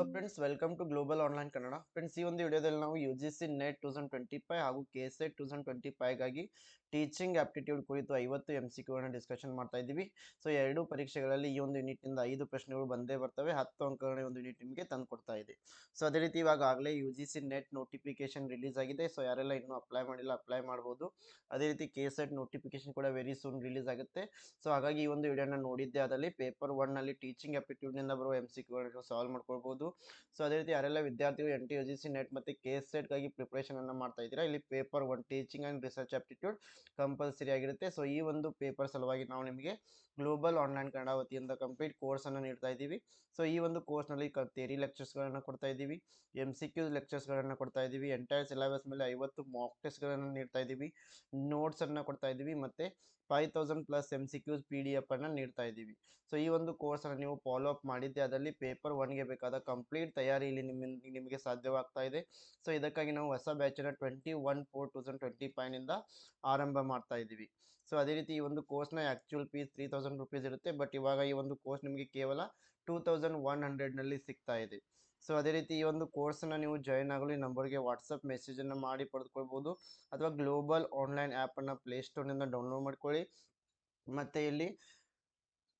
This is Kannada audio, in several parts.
Hello friends, welcome to global online Kannada. Friends, ಈ ಒಂದು ವಿಡಿಯೋದಲ್ಲಿ ನಾವು UGC ನೆಟ್ 2025 ಹಾಗೂ KSET 2025ಗಾಗಿ ಟೀಚಿಂಗ್ ಆಪ್ಟಿಟ್ಯೂಡ್ ಕುರಿತು 50 MCQ ಡಿಸ್ಕಷನ್ ಮಾಡ್ತಾ ಇದ್ದೀವಿ. ಸೊ ಎರಡು ಪರೀಕ್ಷೆಗಳಲ್ಲಿ ಈ ಒಂದು ಯೂನಿಟ್ನಿಂದ 5 ಪ್ರಶ್ನೆಗಳು ಬಂದೇ ಬರ್ತವೆ. 10 ಅಂಕಗಳ ಒಂದು ಯೂನಿಟ್ ನಿಮಗೆ ತಂದು ಕೊಡ್ತಾ ಇದೆ. ಸೊ ಅದೇ ರೀತಿ ಇವಾಗಲೇ UGC ನೆಟ್ ನೋಟಿಫಿಕೇಶನ್ ರಿಲೀಸ್ ಆಗಿದೆ. ಸೊ ಯಾರೆಲ್ಲ ಇನ್ನೂ ಅಪ್ಲೈ ಮಾಡಿಲ್ಲ ಅಪ್ಲೈ ಮಾಡ್ಬೋದು. ಅದೇ ರೀತಿ KSET ನೋಟಿಫಿಕೇಶನ್ ಕೂಡ ವೆರಿ ಸೂನ್ ರಿಲೀಸ್ ಆಗುತ್ತೆ. ಸೊ ಹಾಗಾಗಿ ಈ ಒಂದು ವಿಡಿಯೋನ ನೋಡಿದ್ದೆ ಅದರಲ್ಲಿ ಪೇಪರ್ 1 ನಲ್ಲಿ ಟೀಚಿಂಗ್ ಆಪ್ಟಿಟ್ಯೂಡ್ನಿಂದ ಬರುವ MCQ ಸಾಲ್ವ್ ಮಾಡ್ಕೊಳ್ಬೋದು. ಸೊ ಅದೇ ರೀತಿ ಯಾರೆಲ್ಲ ವಿದ್ಯಾರ್ಥಿಗಳು NT UGC ನೆಟ್ ಮತ್ತು KSET ಗಾಗಿ ಪ್ರಿಪರೇಷನ್ ಅನ್ನ ಮಾಡ್ತಾ ಇದ್ದೀರಾ, ಇಲ್ಲಿ paper 1 teaching and research aptitude compulsory ಆಗಿರುತ್ತೆ. ಸೊ ಈ ಒಂದು ಪೇಪರ್ ಸಲುವಾಗಿ ನಾವು ನಿಮಗೆ ಗ್ಲೋಬಲ್ ಆನ್ಲೈನ್ ಕನ್ನಡ ವತಿಯಿಂದ ಕಂಪ್ಲೀಟ್ ಕೋರ್ಸ್ ಅನ್ನು ನೀಡ್ತಾ ಇದ್ದೀವಿ. ಸೊ ಈ ಒಂದು ಕೋರ್ಸ್ ನಲ್ಲಿ ಥಿಯರಿ ಲೆಕ್ಚರ್ಸ್ಗಳನ್ನು ಕೊಡ್ತಾ ಇದ್ದೀವಿ, MCQ ಲೆಕ್ಚರ್ಸ್ಗಳನ್ನು ಕೊಡ್ತಾ ಇದ್ದೀವಿ, ಎಂಟೈರ್ ಸಿಲೆಬಸ್ ಮೇಲೆ 50 ಮಾಕ್ ಟೆಸ್ಟ್ಗಳನ್ನು ನೀಡ್ತಾ ಇದ್ದೀವಿ, ನೋಟ್ಸ್ ಅನ್ನ ಕೊಡ್ತಾ ಇದ್ದೀವಿ, ಮತ್ತೆ 5000+ MCQs PDF ಅನ್ನ ನೀಡ್ತಾ ಇದ್ದೀವಿ. ಸೊ ಈ ಒಂದು ಕೋರ್ಸ್ ಅನ್ನು ನೀವು ಫಾಲೋ ಅಪ್ ಮಾಡಿದ್ದೆ ಅದರಲ್ಲಿ ಪೇಪರ್ 1ಗೆ ಬೇಕಾದ ಕಂಪ್ಲೀಟ್ ತಯಾರಿ ಇಲ್ಲಿ ನಿಮಗೆ ಸಾಧ್ಯವಾಗ್ತಾ ಇದೆ. ಸೊ ಇದಕ್ಕಾಗಿ ನಾವು ಹೊಸ ಬ್ಯಾಚನ್ನ 21/4/2025 ನಿಂದ ಆರಂಭ ಮಾಡ್ತಾ ಇದ್ದೀವಿ. ಸೊ ಅದೇ ರೀತಿ ಈ ಒಂದು ಕೋರ್ಸ್ನ ಆ್ಯಕ್ಚುಯಲ್ ಫೀಸ್ 3000 ರುಪೀಸ್ ಇರುತ್ತೆ, ಬಟ್ ಇವಾಗ ಈ ಒಂದು ಕೋರ್ಸ್ ನಿಮಗೆ ಕೇವಲ 2100ನಲ್ಲಿ ಸಿಗ್ತಾ ಇದೆ. ಸೊ ಅದೇ ರೀತಿ ಈ ಒಂದು ಕೋರ್ಸನ್ನು ನೀವು ಜಾಯಿನ್ ಆಗಲು ಈ ನಂಬರ್ಗೆ ವಾಟ್ಸಪ್ ಮೆಸೇಜನ್ನು ಮಾಡಿ ಪಡೆದುಕೊಳ್ಬೋದು, ಅಥವಾ ಗ್ಲೋಬಲ್ ಆನ್ಲೈನ್ ಆ್ಯಪನ್ನು ಪ್ಲೇಸ್ಟೋರ್ನಿಂದ ಡೌನ್ಲೋಡ್ ಮಾಡ್ಕೊಳ್ಳಿ. ಮತ್ತು ಇಲ್ಲಿ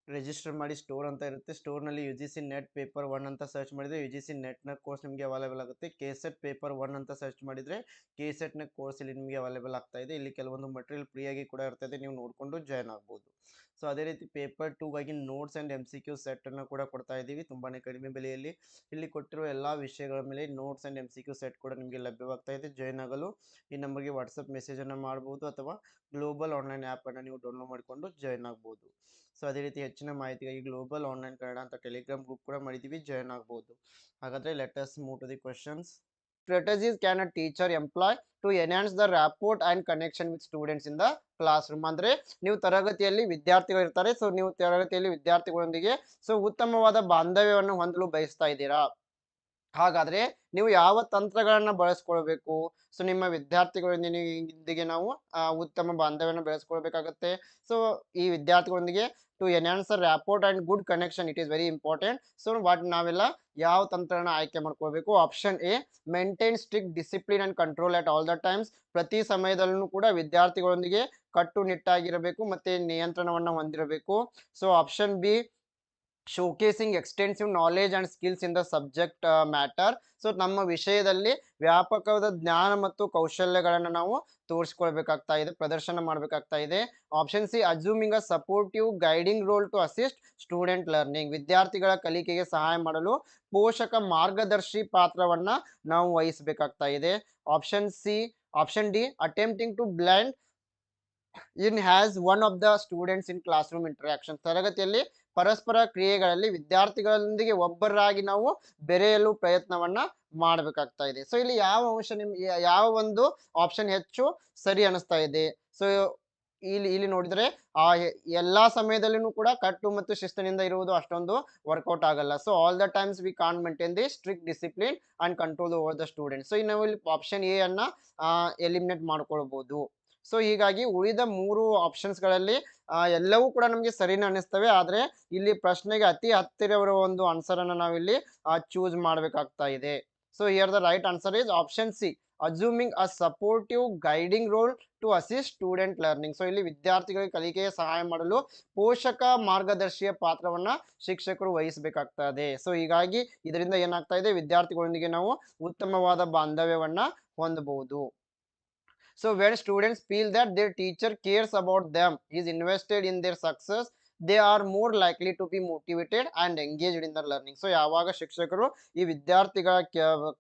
ರಿಜಿಸ್ಟರ್ ಮಾಡಿ ಸ್ಟೋರ್ ಅಂತ ಇರುತ್ತೆ. ಸ್ಟೋರ್ನಲ್ಲಿ UGC ನೆಟ್ ಪೇಪರ್ 1 ಅಂತ ಸರ್ಚ್ ಮಾಡಿದರೆ UGC ನೆಟ್ನ ಕೋರ್ಸ್ ನಿಮಗೆ ಅವೈಲೇಬಲ್ ಆಗುತ್ತೆ. KSET ಪೇಪರ್ 1 ಅಂತ ಸರ್ಚ್ ಮಾಡಿದರೆ KSETನ ಕೋರ್ಸ್ ಇಲ್ಲಿ ನಿಮಗೆ ಅವೈಲೇಬಲ್ ಆಗ್ತಾ ಇದೆ. ಇಲ್ಲಿ ಕೆಲವೊಂದು ಮಟೀರಿಯಲ್ ಫ್ರೀಯಾಗಿ ಕೂಡ ಇರ್ತದೆ, ನೀವು ನೋಡಿಕೊಂಡು ಜಾಯ್ನ್ ಆಗ್ಬೋದು. ಸೊ ಅದೇ ರೀತಿ ಪೇಪರ್ 2ಗಾಗಿ ನೋಟ್ಸ್ ಆ್ಯಂಡ್ MCQ ಸೆಟ್ಟನ್ನು ಕೂಡ ಕೊಡ್ತಾ ಇದ್ದೀವಿ ತುಂಬಾ ಕಡಿಮೆ ಬೆಲೆಯಲ್ಲಿ. ಇಲ್ಲಿ ಕೊಟ್ಟಿರುವ ಎಲ್ಲ ವಿಷಯಗಳ ಮೇಲೆ ನೋಟ್ಸ್ ಆ್ಯಂಡ್ MCQ ಸೆಟ್ ಕೂಡ ನಿಮಗೆ ಲಭ್ಯವಾಗ್ತಾ ಇದೆ. ಜಾಯ್ನ್ ಆಗಲು ಈ ನಂಬರ್ಗೆ ವಾಟ್ಸಪ್ ಮೆಸೇಜನ್ನು ಮಾಡ್ಬೋದು, ಅಥವಾ ಗ್ಲೋಬಲ್ ಆನ್ಲೈನ್ ಆ್ಯಪನ್ನು ನೀವು ಡೌನ್ಲೋಡ್ ಮಾಡಿಕೊಂಡು ಜಾಯ್ನ್ ಆಗ್ಬೋದು. ಸೊ ಅದೇ ರೀತಿ ಹೆಚ್ಚಿನ ಮಾಹಿತಿಗಾಗಿ ಗ್ಲೋಬಲ್ ಆನ್ಲೈನ್ ಕನ್ನಡ ಅಂತ ಟೆಲಿಗ್ರಾಮ್ ಗ್ರೂಪ್ ಕೂಡ ಮಾಡಿದ್ದೀವಿ, ಜಾಯ್ನ್ ಆಗ್ಬೋದು. ಹಾಗಾದರೆ let us move to the questions. Strategies can a teacher employ to enhance the rapport and connection with students in the classroom. ಅಂದರೆ ನೀವು ತರಗತಿಯಲ್ಲಿ ವಿದ್ಯಾರ್ಥಿಗಳು ಇರ್ತಾರೆ, ಸೊ ನೀವು ತರಗತಿಯಲ್ಲಿ ವಿದ್ಯಾರ್ಥಿಗಳೊಂದಿಗೆ ಉತ್ತಮವಾದ ಬಾಂಧವ್ಯವನ್ನು ಹೊಂದಲು ಬಯಸ್ತಾ ಇದ್ದೀರಾ. ಹಾಗಾದ್ರೆ ನೀವು ಯಾವ ತಂತ್ರಗಳನ್ನ ಬಳಸ್ಕೊಳ್ಬೇಕು? ಸೊ ನಿಮ್ಮ ವಿದ್ಯಾರ್ಥಿಗಳೊಂದಿಗೆ ನಾವು ಉತ್ತಮ ಬಾಂಧವ್ಯವನ್ನು ಬೆಳೆಸ್ಕೊಳ್ಬೇಕಾಗತ್ತೆ. ಸೊ ಈ ವಿದ್ಯಾರ್ಥಿಗಳೊಂದಿಗೆ to enhance rapport and good connection, it is very important. So ನಾವೆಲ್ಲ ಯಾವ ತಂತ್ರನ ಆಯ್ಕೆ ಮಾಡ್ಕೊಳ್ಬೇಕು? Option A, maintain strict discipline and control at all the times. ಪ್ರತಿ ಸಮಯದಲ್ಲೂ ಕೂಡ ವಿದ್ಯಾರ್ಥಿಗಳೊಂದಿಗೆ ಕಟ್ಟುನಿಟ್ಟಾಗಿರಬೇಕು ಮತ್ತೆ ನಿಯಂತ್ರಣವನ್ನು ಹೊಂದಿರಬೇಕು. So option B, showcasing extensive knowledge and skills in the subject matter. So ನಮ್ಮ ವಿಷಯದಲ್ಲಿ ವ್ಯಾಪಕವಾದ ಜ್ಞಾನ ಮತ್ತು ಕೌಶಲ್ಯಗಳನ್ನು ನಾವು ತೋರಿಸ್ಕೊಳ್ಬೇಕಾಗ್ತಾ ಇದೆ, ಪ್ರದರ್ಶನ ಮಾಡಬೇಕಾಗ್ತಾ ಇದೆ. Option C, assuming a supportive guiding role to assist student learning. ವಿದ್ಯಾರ್ಥಿಗಳ ಕಲಿಕೆಗೆ ಸಹಾಯ ಮಾಡಲು ಪೋಷಕ ಮಾರ್ಗದರ್ಶಿ ಪಾತ್ರವನ್ನ ನಾವು ವಹಿಸಬೇಕಾಗ್ತಾ ಇದೆ. Option D, attempting to blend in as one of the students in classroom interaction. ತರಗತಿಯಲ್ಲಿ ಪರಸ್ಪರ ಕ್ರಿಯೆಗಳಲ್ಲಿ ವಿದ್ಯಾರ್ಥಿಗಳೊಂದಿಗೆ ಒಬ್ಬರಾಗಿ ನಾವು ಬೆರೆಯಲು ಪ್ರಯತ್ನವನ್ನ ಮಾಡಬೇಕಾಗ್ತಾ ಇದೆ. ಸೊ ಇಲ್ಲಿ ಯಾವ ಅಂಶ ಯಾವ ಒಂದು ಆಪ್ಷನ್ ಹೆಚ್ಚು ಸರಿ ಅನಿಸ್ತಾ ಇದೆ? ಸೊ ಇಲ್ಲಿ ನೋಡಿದ್ರೆ ಎಲ್ಲಾ ಸಮಯದಲ್ಲೂ ಕೂಡ ಕಟ್ಟು ಮತ್ತು ಶಿಸ್ತಿನಿಂದ ಇರುವುದು ಅಷ್ಟೊಂದು ವರ್ಕೌಟ್ ಆಗಲ್ಲ. So all the times we can't maintain the strict discipline and control over the student. So ನಾವು ಇಲ್ಲಿ ಆಪ್ಷನ್ ಎ ಅನ್ನ ಎಲಿಮಿನೇಟ್ ಮಾಡ್ಕೊಳ್ಬಹುದು. ಸೊ ಹೀಗಾಗಿ ಉಳಿದ 3 ಆಪ್ಷನ್ಸ್ಗಳಲ್ಲಿ ಎಲ್ಲವೂ ಕೂಡ ನಮಗೆ ಸರಿನೇ ಅನಿಸ್ತವೆ, ಆದರೆ ಇಲ್ಲಿ ಪ್ರಶ್ನೆಗೆ ಅತಿ ಹತ್ತಿರವಿರುವ ಒಂದು ಆನ್ಸರ್ ಅನ್ನು ನಾವಿಲ್ಲಿ ಚೂಸ್ ಮಾಡಬೇಕಾಗ್ತಾ ಇದೆ. So here the right answer is option C, assuming a supportive guiding role to assist student learning. So ಇಲ್ಲಿ ವಿದ್ಯಾರ್ಥಿಗಳಿಗೆ ಕಲಿಕೆಗೆ ಸಹಾಯ ಮಾಡಲು ಪೋಷಕ ಮಾರ್ಗದರ್ಶಿಯ ಪಾತ್ರವನ್ನ ಶಿಕ್ಷಕರು ವಹಿಸಬೇಕಾಗ್ತದೆ. ಸೊ ಹೀಗಾಗಿ ಇದರಿಂದ ಏನಾಗ್ತಾ ಇದೆ, ವಿದ್ಯಾರ್ಥಿಗಳೊಂದಿಗೆ ನಾವು ಉತ್ತಮವಾದ ಬಾಂಧವ್ಯವನ್ನ ಹೊಂದಬಹುದು. So when students feel that their teacher cares about them, is invested in their success, they are more likely to be motivated and engaged in the learning. So ಯಾವಾಗ ಶಿಕ್ಷಕರು ಈ ವಿದ್ಯಾರ್ಥಿಗಳ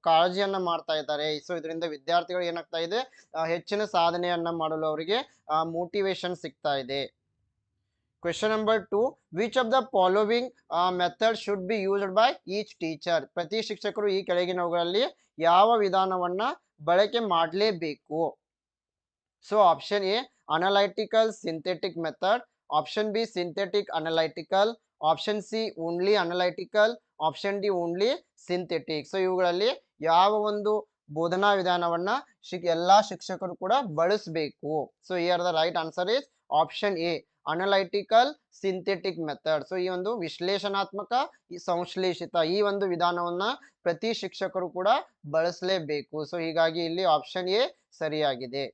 ಕಾಳಜಿಯನ್ನ ಮಾಡ್ತಾ ಇದ್ದಾರೆ, ಸೊ ಇದರಿಂದ ವಿದ್ಯಾರ್ಥಿಗಳು ಏನಾಗ್ತಾ ಇದೆ, ಹೆಚ್ಚಿನ ಸಾಧನೆಯನ್ನ ಮಾಡಲು ಅವರಿಗೆ ಮೋಟಿವೇಶನ್ ಸಿಗ್ತಾ ಇದೆ. Question number 2, which of the following method should be used by each teacher. ಪ್ರತಿ ಶಿಕ್ಷಕರು ಈ ಕೆಳಗಿನವುಗಳಲ್ಲಿ ಯಾವ ವಿಧಾನವನ್ನ ಬಳಕೆ ಮಾಡಲೇಬೇಕು? So option A, analytical synthetic method. Option B, synthetic analytical. Option C, only analytical. Option D, only synthetic. So ಇವುಗಳಲ್ಲಿ ಯಾವ ಒಂದು ಬೋಧನಾ ವಿಧಾನವನ್ನ ಎಲ್ಲಾ ಶಿಕ್ಷಕರು ಕೂಡ ಬಳಸಬೇಕು? So here the right answer is option A, analytical synthetic method. So ಈ ಒಂದು ವಿಶ್ಲೇಷಣಾತ್ಮಕ ಈ ಸಂಶ್ಲೇಷಿತ ಈ ಒಂದು ವಿಧಾನವನ್ನ ಪ್ರತಿ ಶಿಕ್ಷಕರು ಕೂಡ ಬಳಸಲೇಬೇಕು. ಸೊ ಹೀಗಾಗಿ ಇಲ್ಲಿ ಆಪ್ಷನ್ ಎ ಸರಿಯಾಗಿದೆ.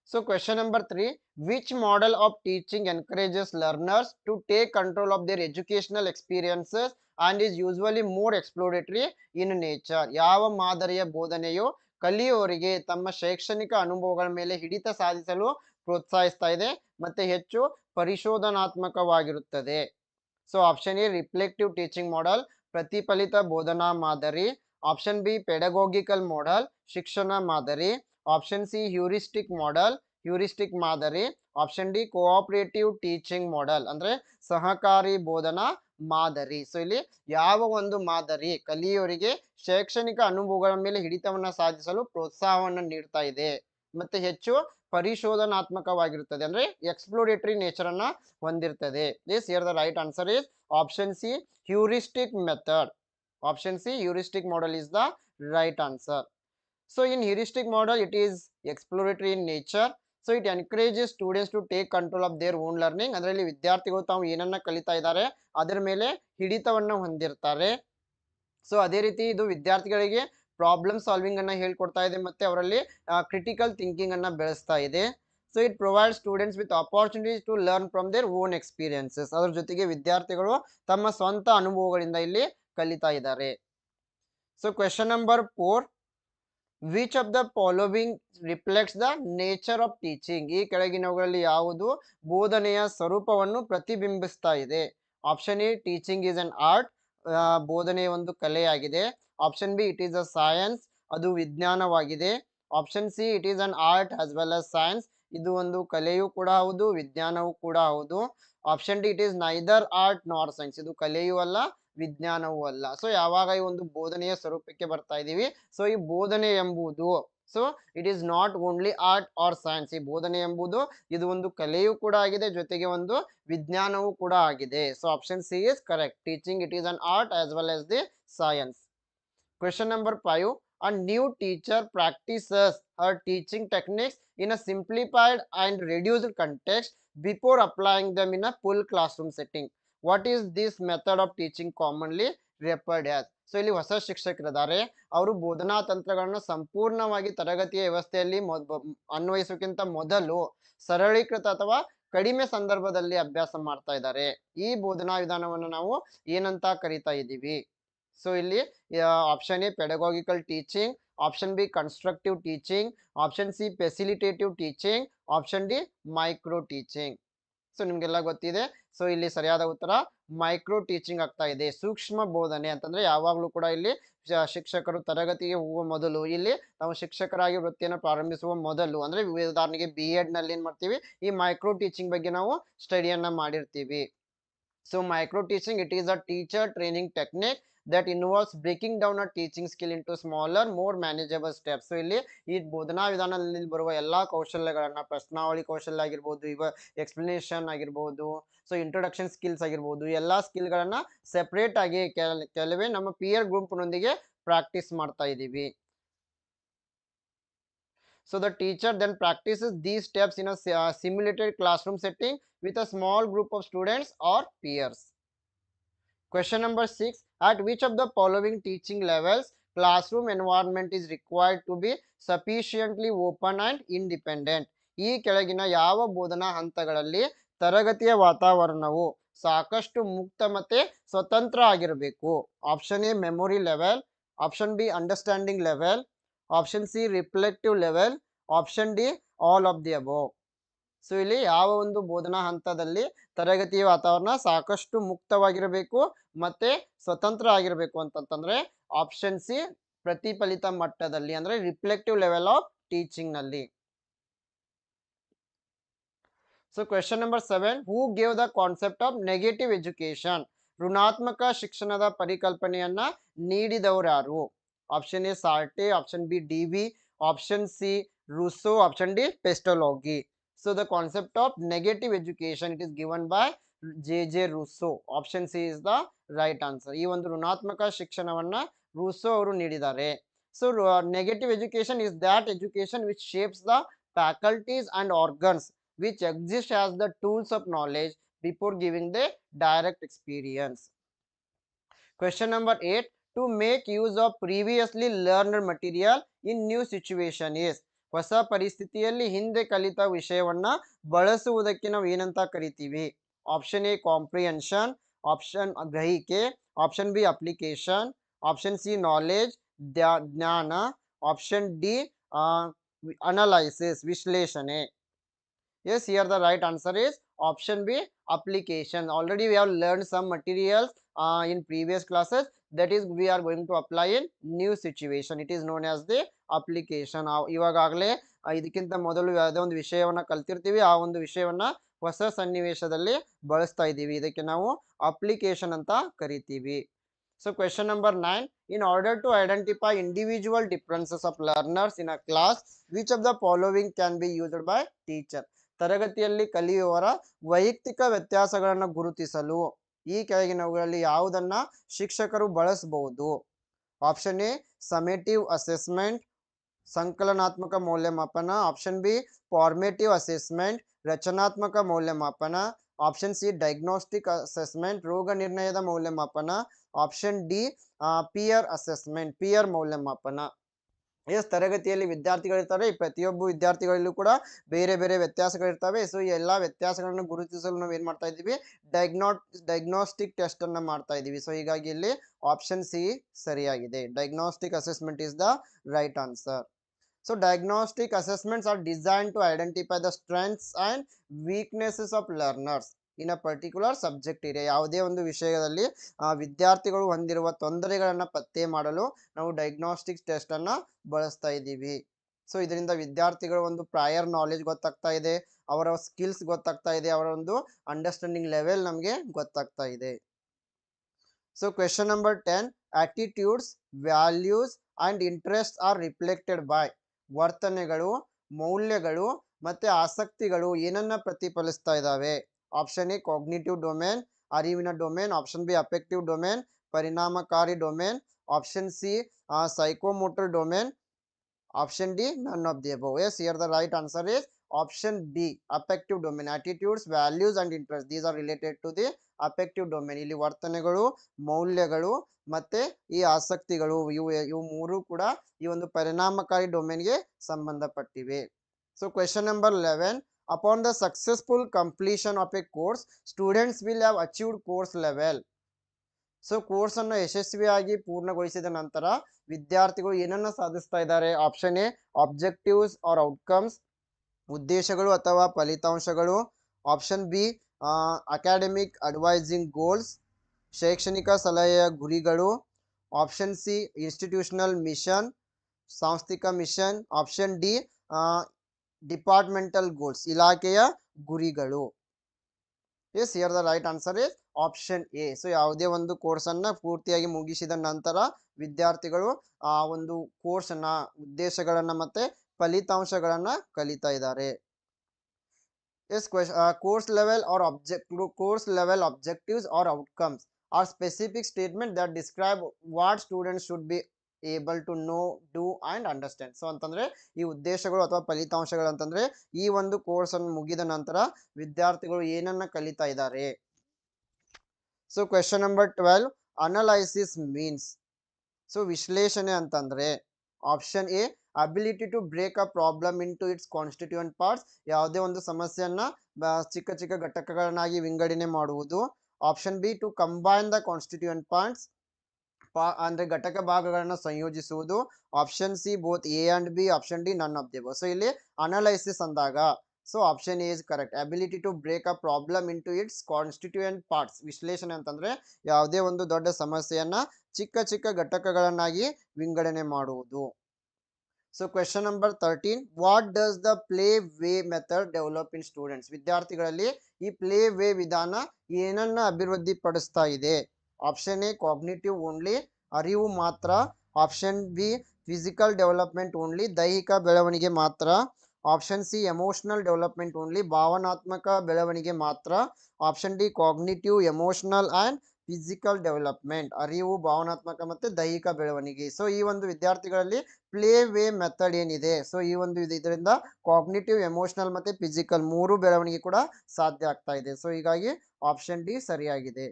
So question number 3, which model of teaching encourages learners to take control of their educational experiences and is usually more exploratory in nature? ಯಾವ ಮಾದರಿಯ ಬೋಧನೆಯು ಕಲಿಯುವವರಿಗೆ ತಮ್ಮ ಶೈಕ್ಷಣಿಕ ಅನುಭವಗಳ ಮೇಲೆ ಹಿಡಿತ ಸಾಧಿಸಲು ಪ್ರೋತ್ಸಾಹಿಸ್ತಾ ಇದೆ ಮತ್ತೆ ಹೆಚ್ಚು ಪರಿಶೋಧನಾತ್ಮಕವಾಗಿರುತ್ತದೆ? So option A reflective teaching model, ಪ್ರತಿಫಲಿತ ಬೋಧನಾ ಮಾದರಿ. ಆಪ್ಷನ್ ಬಿ ಪೆಡಗೋಗಿಕಲ್ ಮಾಡೆಲ್, ಶಿಕ್ಷಣ ಮಾದರಿ. Option C heuristic model, heuristic ಮಾದರಿ. Option D cooperative teaching model ಅಂದ್ರೆ ಸಹಕಾರಿ ಬೋಧನಾ ಮಾದರಿ. ಸೊ ಇಲ್ಲಿ ಯಾವ ಒಂದು ಮಾದರಿ ಕಲಿಯುವವರಿಗೆ ಶೈಕ್ಷಣಿಕ ಅನುಭವಗಳ ಮೇಲೆ ಹಿಡಿತವನ್ನ ಸಾಧಿಸಲು ಪ್ರೋತ್ಸಾಹವನ್ನು ನೀಡ್ತಾ ಇದೆ ಮತ್ತೆ ಹೆಚ್ಚು ಪರಿಶೋಧನಾತ್ಮಕವಾಗಿರುತ್ತದೆ ಅಂದ್ರೆ ಎಕ್ಸ್ಪ್ಲೋರೇಟರಿ ನೇಚರ್ ಅನ್ನ ಹೊಂದಿರ್ತದೆ? This here the right answer is option C heuristic method. Option C heuristic model is the right answer. So in heuristic model it is exploratory in nature. So it encourages students to take control of their own learning. ಅದರಲ್ಲಿ ವಿದ್ಯಾರ್ಥಿಗಳು ತಾವು ಏನನ್ನ ಕಲಿತಾ ಇದ್ದಾರೆ ಅದರ ಮೇಲೆ ಹಿಡಿತವನ್ನು ಹೊಂದಿರ್ತಾರೆ. ಸೊ ಅದೇ ರೀತಿ ಇದು ವಿದ್ಯಾರ್ಥಿಗಳಿಗೆ ಪ್ರಾಬ್ಲಮ್ ಸಾಲ್ವಿಂಗ್ ಅನ್ನ ಹೇಳ್ಕೊಡ್ತಾ ಇದೆ ಮತ್ತೆ ಅವರಲ್ಲಿ ಕ್ರಿಟಿಕಲ್ ಥಿಂಕಿಂಗ್ ಅನ್ನ ಬೆಳೆಸ್ತಾ ಇದೆ. So it provide students with opportunities to learn from their own experiences. ಅದ್ರ ಜೊತೆಗೆ ವಿದ್ಯಾರ್ಥಿಗಳು ತಮ್ಮ ಸ್ವಂತ ಅನುಭವಗಳಿಂದ ಇಲ್ಲಿ ಕಲಿತಾ ಇದ್ದಾರೆ. So question number 4, which of the following reflects the nature of teaching? ಈ ಕೆಳಗಿನವುಗಳಲ್ಲಿ ಯಾವುದು ಬೋಧನೆಯ ಸ್ವರೂಪವನ್ನು ಪ್ರತಿಬಿಂಬಿಸ್ತಾ ಇದೆ? Option A teaching is an art, ಬೋಧನೆ ಒಂದು ಕಲೆಯಾಗಿದೆ. Option B it is a science, ಅದು ವಿಜ್ಞಾನವಾಗಿದೆ. Option C it is an art as well as science, ಇದು ಒಂದು ಕಲೆಯೂ ಕೂಡ ಹೌದು ವಿಜ್ಞಾನವೂ ಕೂಡ ಹೌದು. Option D it is neither art ನಾರ್ ಸೈನ್ಸ್, ಇದು ಕಲೆಯೂ ಅಲ್ಲ ವಿಜ್ಞಾನವೂ ಅಲ್ಲ. ಸೊ ಯಾವಾಗ ಈ ಒಂದು ಬೋಧನೆಯ ಸ್ವರೂಪಕ್ಕೆ ಬರ್ತಾ ಇದೀವಿ, ಸೊ ಈ ಬೋಧನೆ ಎಂಬುದು so it is not only art or science, ಈ ಬೋಧನೆ ಎಂಬುದು ಇದು ಒಂದು ಕಲೆಯೂ ಕೂಡ ಆಗಿದೆ ಜೊತೆಗೆ ಒಂದು ವಿಜ್ಞಾನವೂ ಕೂಡ ಆಗಿದೆ. So option C is correct. Teaching it is an art as well as the science. Question number 5, a new teacher practices her teaching techniques in a simplified and reduced context before applying them in a full classroom setting. What is this method of teaching commonly referred as? So ಇಲ್ಲಿ ಹೊಸ ಶಿಕ್ಷಕರಿದ್ದಾರೆ, ಅವರು ಬೋಧನಾ ತಂತ್ರಗಳನ್ನ ಸಂಪೂರ್ಣವಾಗಿ ತರಗತಿಯ ವ್ಯವಸ್ಥೆಯಲ್ಲಿ ಅನ್ವಯಿಸೋಕ್ಕಿಂತ ಮೊದಲು ಸರಳೀಕೃತ ಅಥವಾ ಕಡಿಮೆ ಸಂದರ್ಭದಲ್ಲಿ ಅಭ್ಯಾಸ ಮಾಡ್ತಾ ಇದ್ದಾರೆ. ಈ ಬೋಧನಾ ವಿಧಾನವನ್ನು ನಾವು ಏನಂತ ಕರಿತಾ ಇದ್ದೀವಿ? ಸೊ ಇಲ್ಲಿ option A pedagogical teaching, option B constructive teaching, option C facilitative teaching, option D micro teaching. So ನಿಮ್ಗೆಲ್ಲ ಗೊತ್ತಿದೆ. ಸೊ ಇಲ್ಲಿ ಸರಿಯಾದ ಉತ್ತರ ಮೈಕ್ರೋ ಟೀಚಿಂಗ್ ಆಗ್ತಾ ಇದೆ. ಸೂಕ್ಷ್ಮ ಬೋಧನೆ ಅಂತಂದ್ರೆ ಯಾವಾಗ್ಲೂ ಕೂಡ ಇಲ್ಲಿ ಶಿಕ್ಷಕರು ತರಗತಿಗೆ ಹೋಗುವ ಮೊದಲು ಇಲ್ಲಿ ನಾವು ಶಿಕ್ಷಕರಾಗಿ ವೃತ್ತಿಯನ್ನು ಪ್ರಾರಂಭಿಸುವ ಮೊದಲು ಅಂದ್ರೆ ಉದಾಹರಣೆಗೆ BEd ನಲ್ಲಿ ಏನ್ ಮಾಡ್ತೀವಿ, ಈ ಮೈಕ್ರೋ ಟೀಚಿಂಗ್ ಬಗ್ಗೆ ನಾವು ಸ್ಟಡಿಯನ್ನ ಮಾಡಿರ್ತೀವಿ. So micro teaching it is a teacher training technique that involves breaking down a teaching skill into smaller more manageable steps. So ಇಲ್ಲಿ ಈ ಬೋಧನಾ ವಿಧಾನದಲ್ಲಿ ಬರುವ ಎಲ್ಲಾ ಕೌಶಲ್ಯಗಳನ್ನ ಪ್ರಶ್ನಾವಳಿ ಕೌಶಲ್ಯ ಆಗಿರ್ಬೋದು, ಇವ ಎಕ್ಸ್ಪ್ಲನೇಷನ್ ಆಗಿರ್ಬೋದು, ಸೊ ಇಂಟ್ರೊಡಕ್ಷನ್ ಸ್ಕಿಲ್ಸ್ ಆಗಿರ್ಬೋದು, ಎಲ್ಲಾ ಸ್ಕಿಲ್ಗಳನ್ನ ಸೆಪರೇಟ್ ಆಗಿ ಕೆಲವೇ ನಮ್ಮ ಪಿಯರ್ ಗ್ರೂಪ್ನೊಂದಿಗೆ ಪ್ರಾಕ್ಟೀಸ್ ಮಾಡ್ತಾ ಇದ್ದೀವಿ. So the teacher then practices these steps in a simulated classroom setting with a small group of students or peers. Question number 6, at which of the following teaching levels classroom environment is required to be sufficiently open and independent? ಈ ಕೆಳಗಿನ ಯಾವ ಬೋಧನಾ ಹಂತಗಳಲ್ಲಿ ತರಗತಿಯ ವಾತಾವರಣವು ಸಾಕಷ್ಟು ಮುಕ್ತ ಮತ್ತೆ ಸ್ವತಂತ್ರ ಆಗಿರಬೇಕು? Option A memory level, option B understanding level, option C reflective level, option D all of the above. So ಇಲ್ಲಿ ಯಾವ ಒಂದು ಬೋಧನಾ ಹಂತದಲ್ಲಿ ತರಗತಿಯ ವಾತಾವರಣ ಸಾಕಷ್ಟು ಮುಕ್ತವಾಗಿರಬೇಕು ಮತ್ತೆ ಸ್ವತಂತ್ರ ಆಗಿರಬೇಕು ಅಂತಂತಂದ್ರೆ ಆಪ್ಷನ್ ಸಿ ಪ್ರತಿಫಲಿತ ಮಟ್ಟದಲ್ಲಿ ಅಂದ್ರೆ ರಿಫ್ಲೆಕ್ಟಿವ್ ಲೆವೆಲ್ ಆಫ್ ಟೀಚಿಂಗ್ ನಲ್ಲಿ. So question number 7, who gave the concept of negative education? ಋಣಾತ್ಮಕ ಶಿಕ್ಷಣದ ಪರಿಕಲ್ಪನೆಯನ್ನ ನೀಡಿದವರು ಯಾರು? Option A Sartre, option B DV, option C Rousseau, option D Pestalozzi. So the concept of negative education it is given by J.J. Rousseau. Option C is the right answer. ಈ ಒಂದು ಋಣಾತ್ಮಕ ಶಿಕ್ಷಣವನ್ನ ರೂಸೋ ಅವರು ನೀಡಿದ್ದಾರೆ. So negative education is that education which shapes the faculties and organs which exist as the tools of knowledge before giving the direct experience. Question number 8. To make use of previously learned material in new situation is. ಹೊಸ ಪರಿಸ್ಥಿತಿಯಲ್ಲಿ ಹಿಂದೆ ಕಲಿತ ವಿಷಯವನ್ನ ಬಳಸುವುದಕ್ಕೆ ನಾವು ಏನಂತ ಕರಿತೀವಿ? ಆಪ್ಷನ್ ಎ ಕಾಂಪ್ರಿಹೆನ್ಷನ್, ಆಪ್ಷನ್ ಗ್ರಹಿಕೆ, option B application, option C knowledge ಜ್ಞಾನ, ಆಪ್ಷನ್ ಡಿ ಅನಲೈಸಿಸ್ ವಿಶ್ಲೇಷಣೆ. Yes, here the right answer is option B, application. Already we have learned some materials in previous classes. That is, we are going to apply in new situation. It is known as the application. ಇವಾಗಲೇ ಇದಕ್ಕಿಂತ ಮೊದಲು ಯಾವುದೇ ಒಂದು ವಿಷಯವನ್ನ ಕಲ್ತಿರ್ತೀವಿ, ಆ ಒಂದು ವಿಷಯವನ್ನ ಹೊಸ ಸನ್ನಿವೇಶದಲ್ಲಿ ಬಳಸ್ತಾ ಇದ್ದೀವಿ. ಇದಕ್ಕೆ ನಾವು ಅಪ್ಲಿಕೇಶನ್ ಅಂತ ಕರಿತೀವಿ. So question number 9. In order to identify individual differences of learners in a class, which of the following can be used by teacher? ತರಗತಿಯಲ್ಲಿ ಕಲಿಯುವವರ ವೈಯಕ್ತಿಕ ವ್ಯತ್ಯಾಸಗಳನ್ನು ಗುರುತಿಸಲು ಈ ಕೆಳಗಿನವುಗಳಲ್ಲಿ ಯಾವುದನ್ನ ಶಿಕ್ಷಕರು ಬಳಸಬಹುದು? ಆಪ್ಷನ್ ಎ ಸಮೇಟಿವ್ ಅಸೆಸ್ಮೆಂಟ್, ಸಂಕಲನಾತ್ಮಕ ಮೌಲ್ಯಮಾಪನ, ಆಪ್ಷನ್ ಬಿ ಫಾರ್ಮೇಟಿವ್ ಅಸೆಸ್ಮೆಂಟ್, ರಚನಾತ್ಮಕ ಮೌಲ್ಯಮಾಪನ, ಆಪ್ಷನ್ ಸಿ ಡಯಾಗ್ನೋಸ್ಟಿಕ್ ಅಸೆಸ್ಮೆಂಟ್, ರೋಗ ನಿರ್ಣಯದ ಮೌಲ್ಯಮಾಪನ, option D peer assessment, peer ಮೌಲ್ಯಮಾಪನ. ಎಸ್, ತರಗತಿಯಲ್ಲಿ ವಿದ್ಯಾರ್ಥಿಗಳಿರ್ತಾರೆ, ಈ ಪ್ರತಿಯೊಬ್ಬ ವಿದ್ಯಾರ್ಥಿಗಳಲ್ಲೂ ಕೂಡ ಬೇರೆ ಬೇರೆ ವ್ಯತ್ಯಾಸಗಳಿರ್ತವೆ. ಸೊ ಈ ಎಲ್ಲಾ ವ್ಯತ್ಯಾಸಗಳನ್ನು ಗುರುತಿಸಲು ನಾವು ಏನ್ ಮಾಡ್ತಾ ಇದ್ದೀವಿ? ಡಯಾಗ್ನೋಸ್ಟಿಕ್ ಟೆಸ್ಟ್ ಅನ್ನ ಮಾಡ್ತಾ ಇದ್ದೀವಿ. ಸೊ ಹೀಗಾಗಿ ಇಲ್ಲಿ ಆಪ್ಷನ್ ಸಿ ಸರಿಯಾಗಿದೆ. Diagnostic assessment is the right answer. So diagnostic assessments are designed to identify the strengths and weaknesses of learners in a particular subject area. ಯಾವುದೇ ಒಂದು ವಿಷಯದಲ್ಲಿ ವಿದ್ಯಾರ್ಥಿಗಳು ಹೊಂದಿರುವ ತೊಂದರೆಗಳನ್ನ ಪತ್ತೆ ಮಾಡಲು ನಾವು ಡಯಾಗ್ನೋಸ್ಟಿಕ್ ಟೆಸ್ಟ್ ಅನ್ನ ಬಳಸ್ತಾ ಇದ್ದೀವಿ. ಸೊ ಇದರಿಂದ ವಿದ್ಯಾರ್ಥಿಗಳ ಒಂದು ಪ್ರಯರ್ ನಾಲೆಜ್ ಗೊತ್ತಾಗ್ತಾ ಇದೆ, ಅವರ ಸ್ಕಿಲ್ಸ್ ಗೊತ್ತಾಗ್ತಾ ಇದೆ, ಅವರ ಒಂದು ಅಂಡರ್ಸ್ಟ್ಯಾಂಡಿಂಗ್ ಲೆವೆಲ್ ನಮಗೆ ಗೊತ್ತಾಗ್ತಾ ಇದೆ. So question number 10. Attitudes, values and interests are reflected by. ವರ್ತನೆಗಳು, ಮೌಲ್ಯಗಳು ಮತ್ತೆ ಆಸಕ್ತಿಗಳು ಏನನ್ನ ಪ್ರತಿಫಲಿಸ್ತಾ ಇದ್ದಾವೆ? ಆಪ್ಷನ್ ಎ ಕಾಗ್ನಿಟಿವ್ ಡೊಮೇನ್, ಅರಿವಿನ domain, option B affective domain, ಪರಿಣಾಮಕಾರಿ domain, option C psychomotor domain, option D none of the above. Yes, here the right answer is option B, affective domain. Attitudes, values and interests, these are related to the affective domain. ಇಲ್ಲಿ ವರ್ತನೆಗಳು, ಮೌಲ್ಯಗಳು ಮತ್ತೆ ಈ ಆಸಕ್ತಿಗಳು ಇವು ಮೂರು ಕೂಡ ಈ ಒಂದು ಪರಿಣಾಮಕಾರಿ ಡೊಮೇನ್ಗೆ ಸಂಬಂಧಪಟ್ಟಿವೆ. So question number 11. Upon the successful completion of a course, students will have achieved course level. So course ಅನ್ನು ಯಶಸ್ವಿಯಾಗಿ ಪೂರ್ಣಗೊಳಿಸಿದ ನಂತರ ವಿದ್ಯಾರ್ಥಿಗಳು ಏನನ್ನ ಸಾಧಿಸ್ತಾ ಇದ್ದಾರೆ? Option A objectives or outcomes, ಉದ್ದೇಶಗಳು ಅಥವಾ ಫಲಿತಾಂಶಗಳು, option B academic advising goals, ಶೈಕ್ಷಣಿಕ ಸಲಹೆಯ ಗುರಿಗಳು, ಆಪ್ಷನ್ ಸಿ ಇನ್ಸ್ಟಿಟ್ಯೂಷನಲ್ ಮಿಷನ್, ಸಾಂಸ್ಥಿಕ mission, option D departmental goals, ಇಲಾಖೆಯ ಗುರಿಗಳು. Yes, here the right answer is option A. So ಯಾವುದೇ ಒಂದು ಕೋರ್ಸ್ ಅನ್ನ ಪೂರ್ತಿಯಾಗಿ ಮುಗಿಸಿದ ನಂತರ ವಿದ್ಯಾರ್ಥಿಗಳು ಆ ಒಂದು ಕೋರ್ಸ್ ಅನ್ನ, ಉದ್ದೇಶಗಳನ್ನ ಮತ್ತೆ ಫಲಿತಾಂಶಗಳನ್ನ ಕಲಿತಾ ಇದ್ದಾರೆ. Yes, course level objectives or outcomes are specific statement that describe what students should be able to know, do and understand. So ಅಂತಂದ್ರೆ ಈ ಉದ್ದೇಶಗಳು ಅಥವಾ ಫಲಿತಾಂಶಗಳು ಅಂತಂದ್ರೆ ಈ ಒಂದು ಕೋರ್ಸ್ ಅನ್ನು ಮುಗಿದ ನಂತರ ವಿದ್ಯಾರ್ಥಿಗಳು ಏನನ್ನ ಕಲಿತಾ ಇದ್ದಾರೆ. So question number 12. Analysis means. So ವಿಶ್ಲೇಷಣೆ ಅಂತಂದ್ರೆ option A ability to break a problem into its constituent parts, ಯಾವುದೇ ಒಂದು ಸಮಸ್ಯೆಯನ್ನ ಚಿಕ್ಕ ಚಿಕ್ಕ ಘಟಕಗಳನ್ನಾಗಿ ವಿಂಗಡಣೆ ಮಾಡುವುದು. Option B to combine the constituent parts, ಅಂದ್ರೆ ಘಟಕ ಭಾಗಗಳನ್ನ ಸಂಯೋಜಿಸುವುದು. Option C both A and B, option D none of the above. So ಇಲ್ಲಿ ಅನಲೈಸಿಸ್ ಅಂದಾಗ so option A is correct. Ability to break a problem into its constituent parts. ವಿಶ್ಲೇಷಣೆ ಅಂತಂದ್ರೆ ಯಾವುದೇ ಒಂದು ದೊಡ್ಡ ಸಮಸ್ಯೆಯನ್ನ ಚಿಕ್ಕ ಚಿಕ್ಕ ಘಟಕಗಳನ್ನಾಗಿ ವಿಂಗಡಣೆ ಮಾಡುವುದು. So question number 13. What does the play way method develop in students? ವಿದ್ಯಾರ್ಥಿಗಳಲ್ಲಿ ಈ ಪ್ಲೇ ವೇ ವಿಧಾನ ಏನನ್ನ ಅಭಿವೃದ್ಧಿ ಪಡಿಸ್ತಾ ಇದೆ? ಆಪ್ಷನ್ ಎ ಕಾಗ್ನಿಟಿವ್ ಓನ್ಲಿ, ಅರಿವು ಮಾತ್ರ. Option B physical development only, ದೈಹಿಕ ಬೆಳವಣಿಗೆ ಮಾತ್ರ. Option C emotional development only, ಭಾವನಾತ್ಮಕ ಬೆಳವಣಿಗೆ ಮಾತ್ರ. Option D cognitive, emotional and physical development, ಅರಿವು, ಭಾವನಾತ್ಮಕ ಮತ್ತೆ ದೈಹಿಕ ಬೆಳವಣಿಗೆ. ಸೊ ಈ ಒಂದು ವಿದ್ಯಾರ್ಥಿಗಳಲ್ಲಿ ಪ್ಲೇ ವೇ ಮೆಥಡ್ ಏನಿದೆ, ಸೊ ಈ ಒಂದು ಇದರಿಂದ ಕಾಗ್ನಿಟಿವ್, ಎಮೋಷನಲ್ ಮತ್ತೆ ಫಿಸಿಕಲ್ ಮೂರು ಬೆಳವಣಿಗೆ ಕೂಡ ಸಾಧ್ಯ ಆಗ್ತಾ ಇದೆ. ಸೊ ಹೀಗಾಗಿ ಆಪ್ಷನ್ ಡಿ ಸರಿಯಾಗಿದೆ.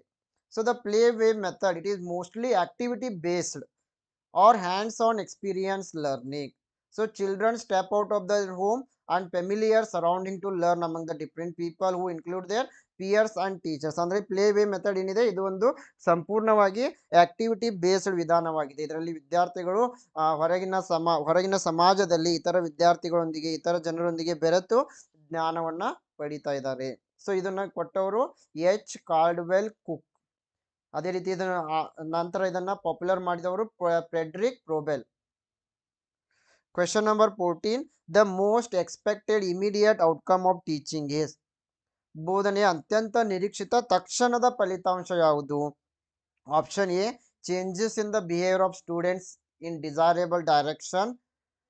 So the play way method it is mostly activity based or hands-on experience learning. So children step out of their home and familiar surrounding to learn among the different people who include their peers and teachers. ಅಂದ್ರೆ ಪ್ಲೇ ವೇ ಮೆಥಡ್ ಏನಿದೆ ಇದು ಒಂದು ಸಂಪೂರ್ಣವಾಗಿ ಆಕ್ಟಿವಿಟಿ ಬೇಸ್ಡ್ ವಿಧಾನವಾಗಿದೆ. ಇದರಲ್ಲಿ ವಿದ್ಯಾರ್ಥಿಗಳು ಹೊರಗಿನ ಸಮಾಜದಲ್ಲಿ ಇತರ ವಿದ್ಯಾರ್ಥಿಗಳೊಂದಿಗೆ, ಇತರ ಜನರೊಂದಿಗೆ ಬೆರೆತು ಜ್ಞಾನವನ್ನ ಪಡಿತಾ ಇದ್ದಾರೆ. ಸೊ ಇದನ್ನ ಕೊಟ್ಟವರು ಎಚ್ ಕಾರ್ಡ್ವೆಲ್ ಕುಕ್. ಅದೇ ರೀತಿ ಇದನ್ನ ನಂತರ ಇದನ್ನ ಪಾಪ್ಯುಲರ್ ಮಾಡಿದವರು Friedrich ಪ್ರೋಬೆಲ್. Question number 14, the most expected immediate outcome of teaching is. ಬೋಧನೆಯ ಅತ್ಯಂತ ನಿರೀಕ್ಷಿತ ತಕ್ಷಣದ ಫಲಿತಾಂಶ ಯಾವುದು? Option A changes in the behaviour of students in desirable direction,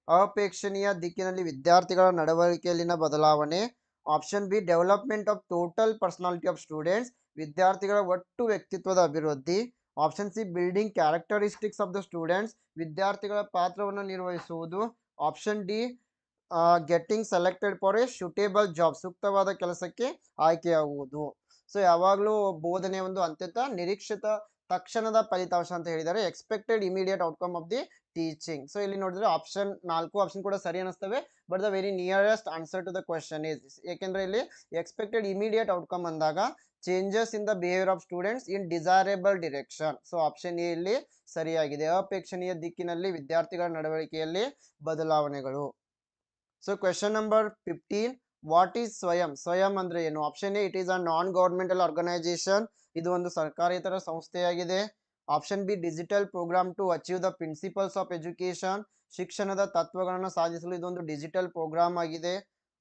ಅಪೇಕ್ಷಣೀಯ ದಿಕ್ಕಿನಲ್ಲಿ ವಿದ್ಯಾರ್ಥಿಗಳ ನಡವಳಿಕೆಯಲ್ಲಿನ ಬದಲಾವಣೆ. Option B development of total personality of students, ವಿದ್ಯಾರ್ಥಿಗಳ ಒಟ್ಟು ವ್ಯಕ್ತಿತ್ವದ ಅಭಿವೃದ್ಧಿ. Option C building characteristics of the students, ವಿದ್ಯಾರ್ಥಿಗಳ ಪಾತ್ರವನ್ನು ನಿರ್ವಹಿಸುವುದು. Option D getting selected for A suitable job, ಸೂಕ್ತವಾದ ಕೆಲಸಕ್ಕೆ ಆಯ್ಕೆಯಾಗುವುದು. ಸೊ ಯಾವಾಗಲೂ ಬೋಧನೆ ಒಂದು ಅತ್ಯಂತ ನಿರೀಕ್ಷಿತ ತಕ್ಷಣದ ಫಲಿತಾಂಶ ಅಂತ ಹೇಳಿದ್ದಾರೆ, expected immediate outcome of the teaching. So ಇಲ್ಲಿ ನೋಡಿದ್ರೆ ಆಪ್ಷನ್ 4 ಆಪ್ಷನ್ ಕೂಡ ಸರಿ ಅನಿಸ್ತವೆ, but the very nearest answer to the question is, ಏಕೆಂದ್ರೆ ಇಲ್ಲಿ ಎಕ್ಸ್ಪೆಕ್ಟೆಡ್ ಇಮಿಡಿಯೇಟ್ ಔಟ್ಕಮ್ ಅಂದಾಗ changes in the behaviour of students in desirable direction. So option A ಇಲ್ಲಿ ಸರಿಯಾಗಿದೆ, ಅಪೇಕ್ಷಣೀಯ ದಿಕ್ಕಿನಲ್ಲಿ ವಿದ್ಯಾರ್ಥಿಗಳ ನಡವಳಿಕೆಯಲ್ಲಿ ಬದಲಾವಣೆಗಳು. So question number 15, what is Swayam? Swayam ಅಂದ್ರೆ ಏನು? Option A it is a non governmental organisation, ಇದು ಒಂದು ಸರ್ಕಾರೇತರ ಸಂಸ್ಥೆಯಾಗಿದೆ. Option B digital programme to achieve the principles of education, ಶಿಕ್ಷಣದ ತತ್ವಗಳನ್ನು ಸಾಧಿಸಲು ಇದೊಂದು ಡಿಜಿಟಲ್ ಪ್ರೋಗ್ರಾಮ್ ಆಗಿದೆ.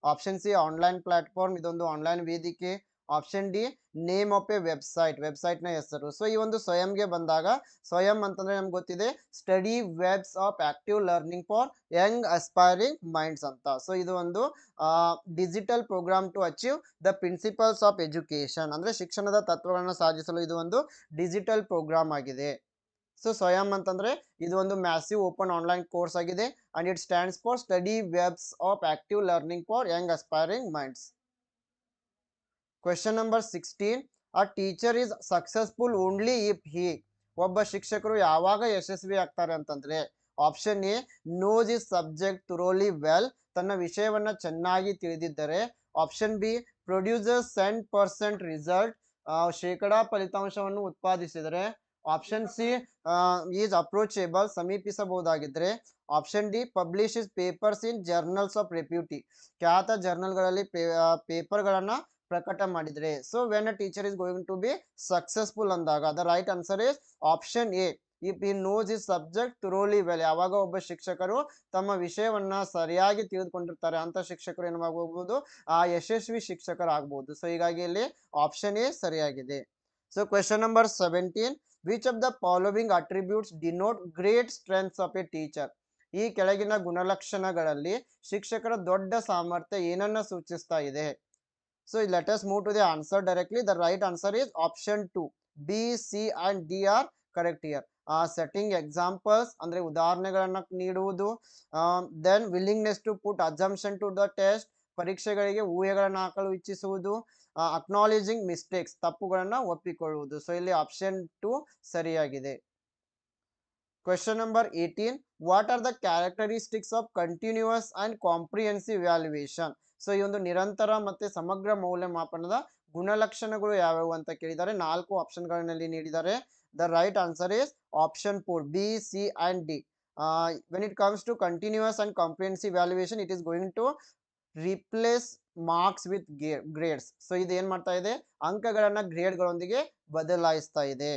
ಆಪ್ಷನ್ ಸಿ ಆನ್ಲೈನ್ ಪ್ಲಾಟ್ಫಾರ್ಮ್, ಇದೊಂದು ಆನ್ಲೈನ್ ವೇದಿಕೆ. Option D name of a website ನ ಹೆಸರು. ಸೊ ಈ ಒಂದು ಸ್ವಯಂಗೆ ಬಂದಾಗ ಸ್ವಯಂ ಅಂತಂದ್ರೆ ನಮ್ಗೆ ಗೊತ್ತಿದೆ study webs of active learning for young aspiring minds ಅಂತ. ಸೊ ಇದು ಒಂದು digital programme to achieve the principles of education, ಅಂದ್ರೆ ಶಿಕ್ಷಣದ ತತ್ವಗಳನ್ನು ಸಾಧಿಸಲು ಇದು ಒಂದು ಡಿಜಿಟಲ್ ಪ್ರೋಗ್ರಾಮ್ ಆಗಿದೆ. ಸೊ ಸ್ವಯಂ ಅಂತಂದ್ರೆ ಇದು ಒಂದು ಮ್ಯಾಸಿವ್ ಓಪನ್ ಆನ್ಲೈನ್ ಕೋರ್ಸ್ ಆಗಿದೆ and it stands for study webs of active learning for young aspiring minds. Question number 16, a teacher is successful only if he. ಒಬ್ಬ ಶಿಕ್ಷಕರು ಯಾವಾಗ ಯಶಸ್ವಿ ಆಗ್ತಾರೆ ಅಂತಂದ್ರೆ option A knows is subject thoroughly well, ತನ್ನ ವಿಷಯವನ್ನ ಚೆನ್ನಾಗಿ ತಿಳಿದಿದ್ದರೆ. ಆಪ್ಷನ್ ಬಿ ಪ್ರೊಡ್ಯೂಸರ್ಸ್ 10% ರಿಸಲ್ಟ್, ಶೇಕಡಾ ಫಲಿತಾಂಶವನ್ನು ಉತ್ಪಾದಿಸಿದರೆ. ಆಪ್ಷನ್ ಸಿ ಈಸ್ ಅಪ್ರೋಚೇಬಲ್, ಸಮೀಪಿಸಬಹುದಾಗಿದ್ರೆ. Option D publish papers in journals of repute, ಖ್ಯಾತ ಜರ್ನಲ್ಗಳಲ್ಲಿ ಪೇಪರ್ಗಳನ್ನ ಪ್ರಕಟ ಮಾಡಿದ್ರೆ. So when a teacher is going to be successful ಅಂದಾಗ the right answer is option A if he knows is subject thoroughly well. ಯಾವಾಗ ಒಬ್ಬ ಶಿಕ್ಷಕರು ತಮ್ಮ ವಿಷಯವನ್ನ ಸರಿಯಾಗಿ ತಿಳಿದುಕೊಂಡಿರ್ತಾರೆ ಅಂತ ಶಿಕ್ಷಕರು ಏನಾಗಬಹುದು, ಆ ಯಶಸ್ವಿ ಶಿಕ್ಷಕರಾಗಬಹುದು. ಸೊ ಹೀಗಾಗಿ ಇಲ್ಲಿ ಆಪ್ಷನ್ ಎ ಸರಿಯಾಗಿದೆ. So question number 17, which of the following attributes denote great strengths of A teacher. ಈ ಕೆಳಗಿನ ಗುಣಲಕ್ಷಣಗಳಲ್ಲಿ ಶಿಕ್ಷಕರ ದೊಡ್ಡ ಸಾಮರ್ಥ್ಯ ಏನನ್ನ ಸೂಚಿಸ್ತಾ ಇದೆ? So let us move to the answer directly. The right answer is option 2. B, C and D are correct here. Setting examples ಅಂದ್ರೆ ಉದಾಹರಣೆಗಳನ್ನ ನೀಡುವುದು. Then willingness to put assumption to the test, ಪರೀಕ್ಷೆಗಳಿಗೆ ಊಹೆಗಳನ್ನ ಹಾಕಲು ಇಚ್ಛಿಸುವುದು. Acknowledging mistakes, ತಪ್ಪುಗಳನ್ನ ಒಪ್ಪಿಕೊಳ್ಳುವುದು. ಸೊ ಇಲ್ಲಿ ಆಪ್ಷನ್ 2 ಸರಿಯಾಗಿದೆ. Question number 18, what are the characteristics of continuous and comprehensive valuation. So ಈ ಒಂದು ನಿರಂತರ ಮತ್ತೆ ಸಮಗ್ರ ಮೌಲ್ಯಮಾಪನದ ಗುಣಲಕ್ಷಣಗಳು ಯಾವ್ಯಾವು ಅಂತ ಕೇಳಿದ್ದಾರೆ. 4 ಆಪ್ಷನ್ಗಳಲ್ಲಿ ನೀಡಿದ್ದಾರೆ. The right answer is option 4, B, C and D. When it comes to continuous and comprehensive valuation it is going to replace marks with grades. So ಇದು ಏನ್ ಮಾಡ್ತಾ ಇದೆ, ಅಂಕಗಳನ್ನ ಗ್ರೇಡ್ಗಳೊಂದಿಗೆ ಬದಲಾಯಿಸ್ತಾ ಇದೆ.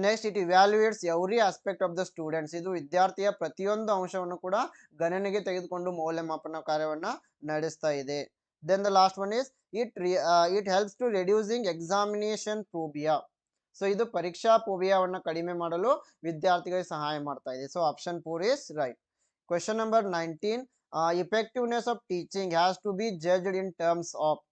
Next it evaluates every aspect of the students, ಇದು ವಿದ್ಯಾರ್ಥಿಯ ಪ್ರತಿಯೊಂದು ಅಂಶವನ್ನು ಕೂಡ ಗಣನೆಗೆ ತೆಗೆದುಕೊಂಡು ಮೌಲ್ಯಮಾಪನ ಕಾರ್ಯವನ್ನ ನಡೆಸ್ತಾ ಇದೆ. Then the last one is it helps to reducing examination phobia. So ಇದು ಪರೀಕ್ಷಾ ಫೋಬಿಯಾವನ್ನ ಕಡಿಮೆ ಮಾಡಲು ವಿದ್ಯಾರ್ಥಿಗಳಿಗೆ ಸಹಾಯ ಮಾಡ್ತಾ ಇದೆ. So option 4 is right. Question number 19, effectiveness of teaching has to be judged in terms of.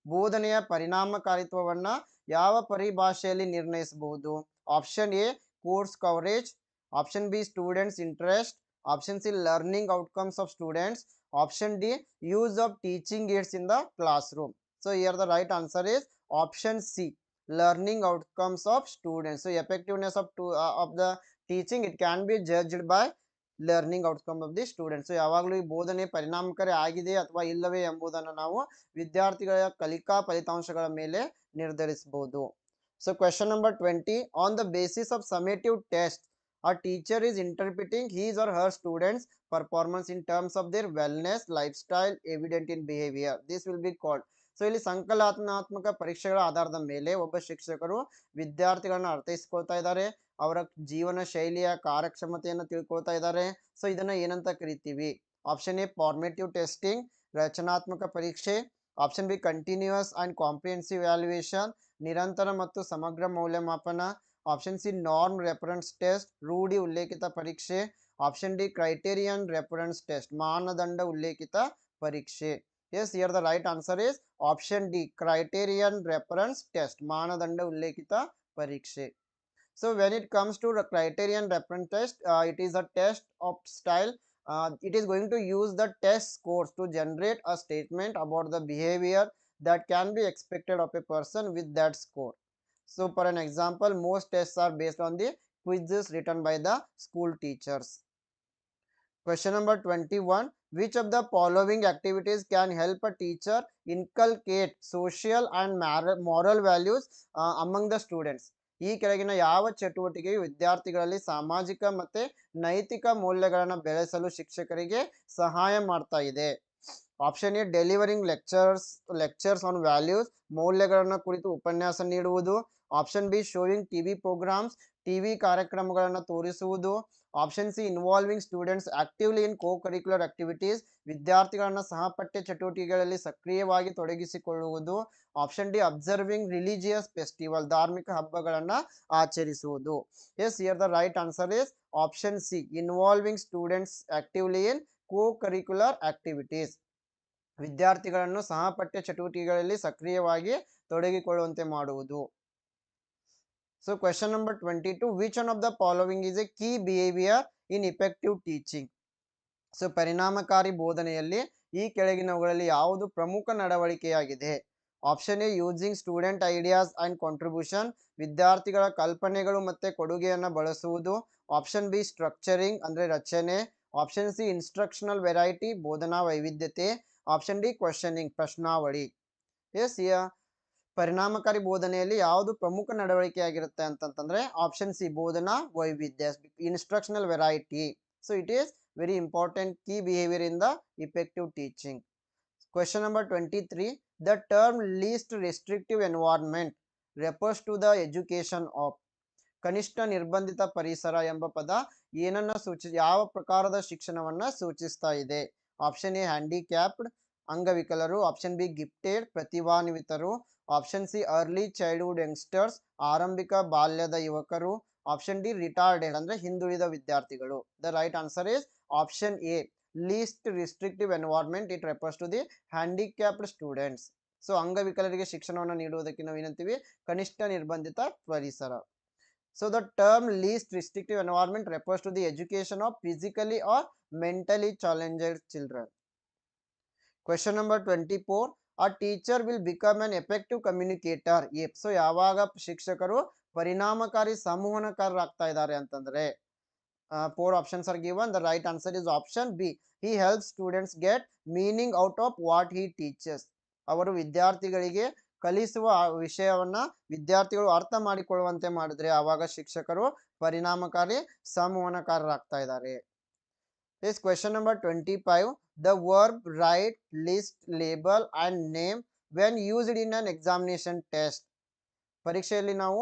ಬೋಧನೆಯ ಪರಿಣಾಮಕಾರಿತ್ವವನ್ನ ಯಾವ ಪರಿಭಾಷೆಯಲ್ಲಿ ನಿರ್ಣಯಿಸಬಹುದು? Option A course coverage, option B students interest, option C learning outcomes of students, option D use of teaching aids in the classroom. So here the right answer is option C, learning outcomes of students. So effectiveness of the teaching, it can be judged by learning outcome of the student. So ಯಾವಾಗಲೂ ಈ ಬೋಧನೆ ಪರಿಣಾಮಕಾರಿ ಆಗಿದೆ ಅಥವಾ ಇಲ್ಲವೇ ಎಂಬುದನ್ನು ನಾವು ವಿದ್ಯಾರ್ಥಿಗಳ ಕಲಿಕಾ ಫಲಿತಾಂಶಗಳ ಮೇಲೆ ನಿರ್ಧರಿಸಬಹುದು. So question number 20, on the basis of summative test a teacher is interpreting his or her students performance in terms of their wellness lifestyle evident in behavior. This will be called. So ಇಲ್ಲಿ ಸಂಕಲನಾತ್ಮಕ ಪರೀಕ್ಷೆಗಳ ಆಧಾರದ ಮೇಲೆ ಒಬ್ಬ ಶಿಕ್ಷಕರು ವಿದ್ಯಾರ್ಥಿಗಳನ್ನ ಅರ್ಥೈಸ್ಕೊಳ್ತಾ ಇದ್ದಾರೆ, ಅವರ ಜೀವನ ಶೈಲಿಯ ಕಾರ್ಯಕ್ಷಮತೆಯನ್ನು ತಿಳ್ಕೊಳ್ತಾ ಇದ್ದಾರೆ. ಸೊ ಇದನ್ನ ಏನಂತ ಕರಿತೀವಿ? ಆಪ್ಷನ್ ಎ ಫಾರ್ಮೇಟಿವ್ ಟೆಸ್ಟಿಂಗ್, ರಚನಾತ್ಮಕ ಪರೀಕ್ಷೆ. Option B continuous and comprehensive valuation, ನಿರಂತರ ಮತ್ತು ಸಮಗ್ರ ಮೌಲ್ಯಮಾಪನ. Option C norm reference test, ರೂಢಿ ಉಲ್ಲೇಖಿತ ಪರೀಕ್ಷೆ. Option D criterion reference test, ಮಾನದಂಡ ಉಲ್ಲೇಖಿತ ಪರೀಕ್ಷೆ. Yes, here the right answer is option D criterion reference test, ಮಾನದಂಡ ಉಲ್ಲೇಖಿತ ಪರೀಕ್ಷೆ. So when it comes to the criterion reference test, it is a test of style. It is going to use the test scores to generate a statement about the behavior that can be expected of a person with that score. So for an example, most tests are based on the quizzes written by the school teachers. Question number 21, which of the following activities can help a teacher inculcate social and moral values among the students? ಈ ಕೆಳಗಿನ ಯಾವ ಚಟುವಟಿಕೆಯು ವಿದ್ಯಾರ್ಥಿಗಳಲ್ಲಿ ಸಾಮಾಜಿಕ ಮತ್ತೆ ನೈತಿಕ ಮೌಲ್ಯಗಳನ್ನು ಬೆಳೆಸಲು ಶಿಕ್ಷಕರಿಗೆ ಸಹಾಯ ಮಾಡ್ತಾ ಇದೆ? Option A delivering lectures on values, ಮೌಲ್ಯಗಳನ್ನು ಕುರಿತು ಉಪನ್ಯಾಸ ನೀಡುವುದು. Option B showing TV programmes, TV ಕಾರ್ಯಕ್ರಮಗಳನ್ನು ತೋರಿಸುವುದು. Option C involving students actively in co curricular activities, ವಿದ್ಯಾರ್ಥಿಗಳನ್ನ ಸಹಪಠ್ಯ ಚಟುವಟಿಕೆಗಳಲ್ಲಿ ಸಕ್ರಿಯವಾಗಿ ತೊಡಗಿಸಿಕೊಳ್ಳುವುದು. Option D observing religious festival, ಧಾರ್ಮಿಕ ಹಬ್ಬಗಳನ್ನ ಆಚರಿಸುವುದು. Yes, here the right answer is option C involving students actively in co curricular activities, ವಿದ್ಯಾರ್ಥಿಗಳನ್ನು ಸಹಪಠ್ಯ ಚಟುವಟಿಕೆಗಳಲ್ಲಿ ಸಕ್ರಿಯವಾಗಿ ತೊಡಗಿಕೊಳ್ಳುವಂತೆ ಮಾಡುವುದು. So question number 22, which one of the following is a key behavior in effective teaching? So ಪರಿಣಾಮಕಾರಿ ಬೋಧನೆಯಲ್ಲಿ ಈ ಕೆಳಗಿನವುಗಳಲ್ಲಿ ಯಾವುದು ಪ್ರಮುಖ ನಡವಳಿಕೆಯಾಗಿದೆ? Option A using student ideas and contribution, ವಿದ್ಯಾರ್ಥಿಗಳ ಕಲ್ಪನೆಗಳು ಮತ್ತೆ ಕೊಡುಗೆಯನ್ನು ಬಳಸುವುದು. ಆಪ್ಷನ್ ಬಿ ಸ್ಟ್ರಕ್ಚರಿಂಗ್ ಅಂದ್ರೆ ರಚನೆ. ಆಪ್ಷನ್ ಸಿ ಇನ್ಸ್ಟ್ರಕ್ಷನಲ್ ವೆರೈಟಿ, ಬೋಧನಾ ವೈವಿಧ್ಯತೆ. ಆಪ್ಷನ್ ಡಿ ಕ್ವಶನಿಂಗ್, ಪ್ರಶ್ನಾವಳಿ. ಎಸ್, ಪರಿಣಾಮಕಾರಿ ಬೋಧನೆಯಲ್ಲಿ ಯಾವುದು ಪ್ರಮುಖ ನಡವಳಿಕೆಯಾಗಿರುತ್ತೆ ಅಂತಂತಂದ್ರೆ ಆಪ್ಷನ್ ಸಿ ಬೋಧನಾ ವೈವಿಧ್ಯ, instructional variety. So it is very important key behaviour in the effective teaching. Question number 23, the term least restrictive environment refers to the education of. ಕನಿಷ್ಠ ನಿರ್ಬಂಧಿತ ಪರಿಸರ ಎಂಬ ಪದ ಏನನ್ನ ಯಾವ ಪ್ರಕಾರದ ಶಿಕ್ಷಣವನ್ನ ಸೂಚಿಸ್ತಾ ಇದೆ? ಆಪ್ಷನ್ ಎ ಹ್ಯಾಂಡಿಕ್ಯಾಪ್ಡ್, ಅಂಗವಿಕಲರು. ಆಪ್ಷನ್ ಬಿ ಗಿಫ್ಟೆಡ್, ಪ್ರತಿಭಾನ್ವಿತರು. Option C early childhood youngsters, ಆರಂಭಿಕ ಬಾಲ್ಯದ ಯುವಕರು. ಆಪ್ಷನ್ ಡಿ ರಿಟಾರ್ಡೆಡ್ ಅಂದ್ರೆ ಹಿಂದುಳಿದ ವಿದ್ಯಾರ್ಥಿಗಳು. The right answer is option A least restrictive environment, it refers to the handicapped students. So ಅಂಗವಿಕಲರಿಗೆ ಶಿಕ್ಷಣವನ್ನು ನೀಡುವುದಕ್ಕೆ ನಾವು ಏನಂತೀವಿ? ಕನಿಷ್ಠ ನಿರ್ಬಂಧಿತ ಪರಿಸರ. So the term least restrictive environment refers to the education of physically or mentally challenged children. Question number 24, a teacher will become an effective communicator if. So ಯಾವಾಗ ಶಿಕ್ಷಕರು ಪರಿಣಾಮಕಾರಿ ಸಂವಹನಕಾರರಾಗ್ತಾ ಇದ್ದಾರೆ ಅಂತಂದ್ರೆ 4 options are given. The right answer is option B, he helps students get meaning out of what he teaches. ಅವರು ವಿದ್ಯಾರ್ಥಿಗಳಿಗೆ ಕಲಿಸುವ ವಿಷಯವನ್ನ ವಿದ್ಯಾರ್ಥಿಗಳು ಅರ್ಥ ಮಾಡಿಕೊಳ್ಳುವಂತೆ ಮಾಡಿದ್ರೆ ಆವಾಗ ಶಿಕ್ಷಕರು ಪರಿಣಾಮಕಾರಿ ಸಂವಹನಕಾರರಾಗ್ತಾ ಇದ್ದಾರೆ. This question number 25, the verb write, list, label and name when used in an examination test. ಪರೀಕ್ಷೆಯಲ್ಲಿ ನಾವು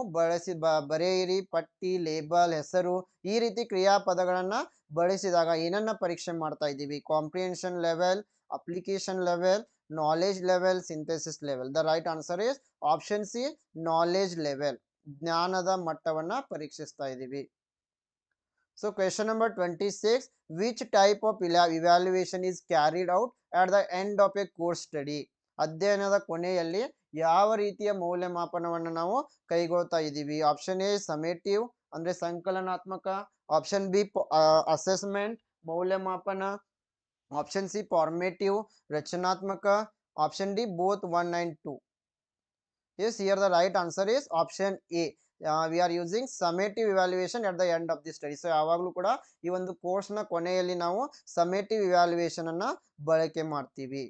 ಬರೆಯಿರಿ, ಪಟ್ಟಿ, ಲೇಬಲ್, ಹೆಸರು ಈ ರೀತಿ ಕ್ರಿಯಾಪದಗಳನ್ನ ಬಳಸಿದಾಗ ಏನನ್ನ ಪರೀಕ್ಷೆ ಮಾಡ್ತಾ ಇದ್ದೀವಿ? Comprehension level, application level, knowledge level, synthesis level. The right answer is option C knowledge level, ಜ್ಞಾನದ ಮಟ್ಟವನ್ನ ಪರೀಕ್ಷಿಸ್ತಾ ಇದ್ದೀವಿ. So question number 26, which type of evaluation is carried out at the end of a course study? ಅಧ್ಯಯನದ ಕೊನೆಯಲ್ಲಿ ಯಾವ ರೀತಿಯ ಮೌಲ್ಯಮಾಪನವನ್ನು ನಾವು ಕೈಗೊಳ್ತಾ ಇದ್ದೀವಿ? ಆಪ್ಷನ್ ಎ ಸಮೇಟಿವ್ ಅಂದ್ರೆ ಸಂಕಲನಾತ್ಮಕ, ಆಪ್ಷನ್ ಬಿ ಅಸೆಸ್ಮೆಂಟ್ ಮೌಲ್ಯಮಾಪನ, ಆಪ್ಷನ್ ಸಿ ಫಾರ್ಮೇಟಿವ್ ರಚನಾತ್ಮಕ, option D both 1 and 2. Yes, here the right answer is option A. We are using summative evaluation at the end of the study. So ಯಾವಾಗಲೂ ಕೂಡ ಈ ಒಂದು ಕೋರ್ಸ್ ನ ಕೊನೆಯಲ್ಲಿ ನಾವು summative evaluation ಅನ್ನ ಬಳಕೆ ಮಾಡ್ತೀವಿ.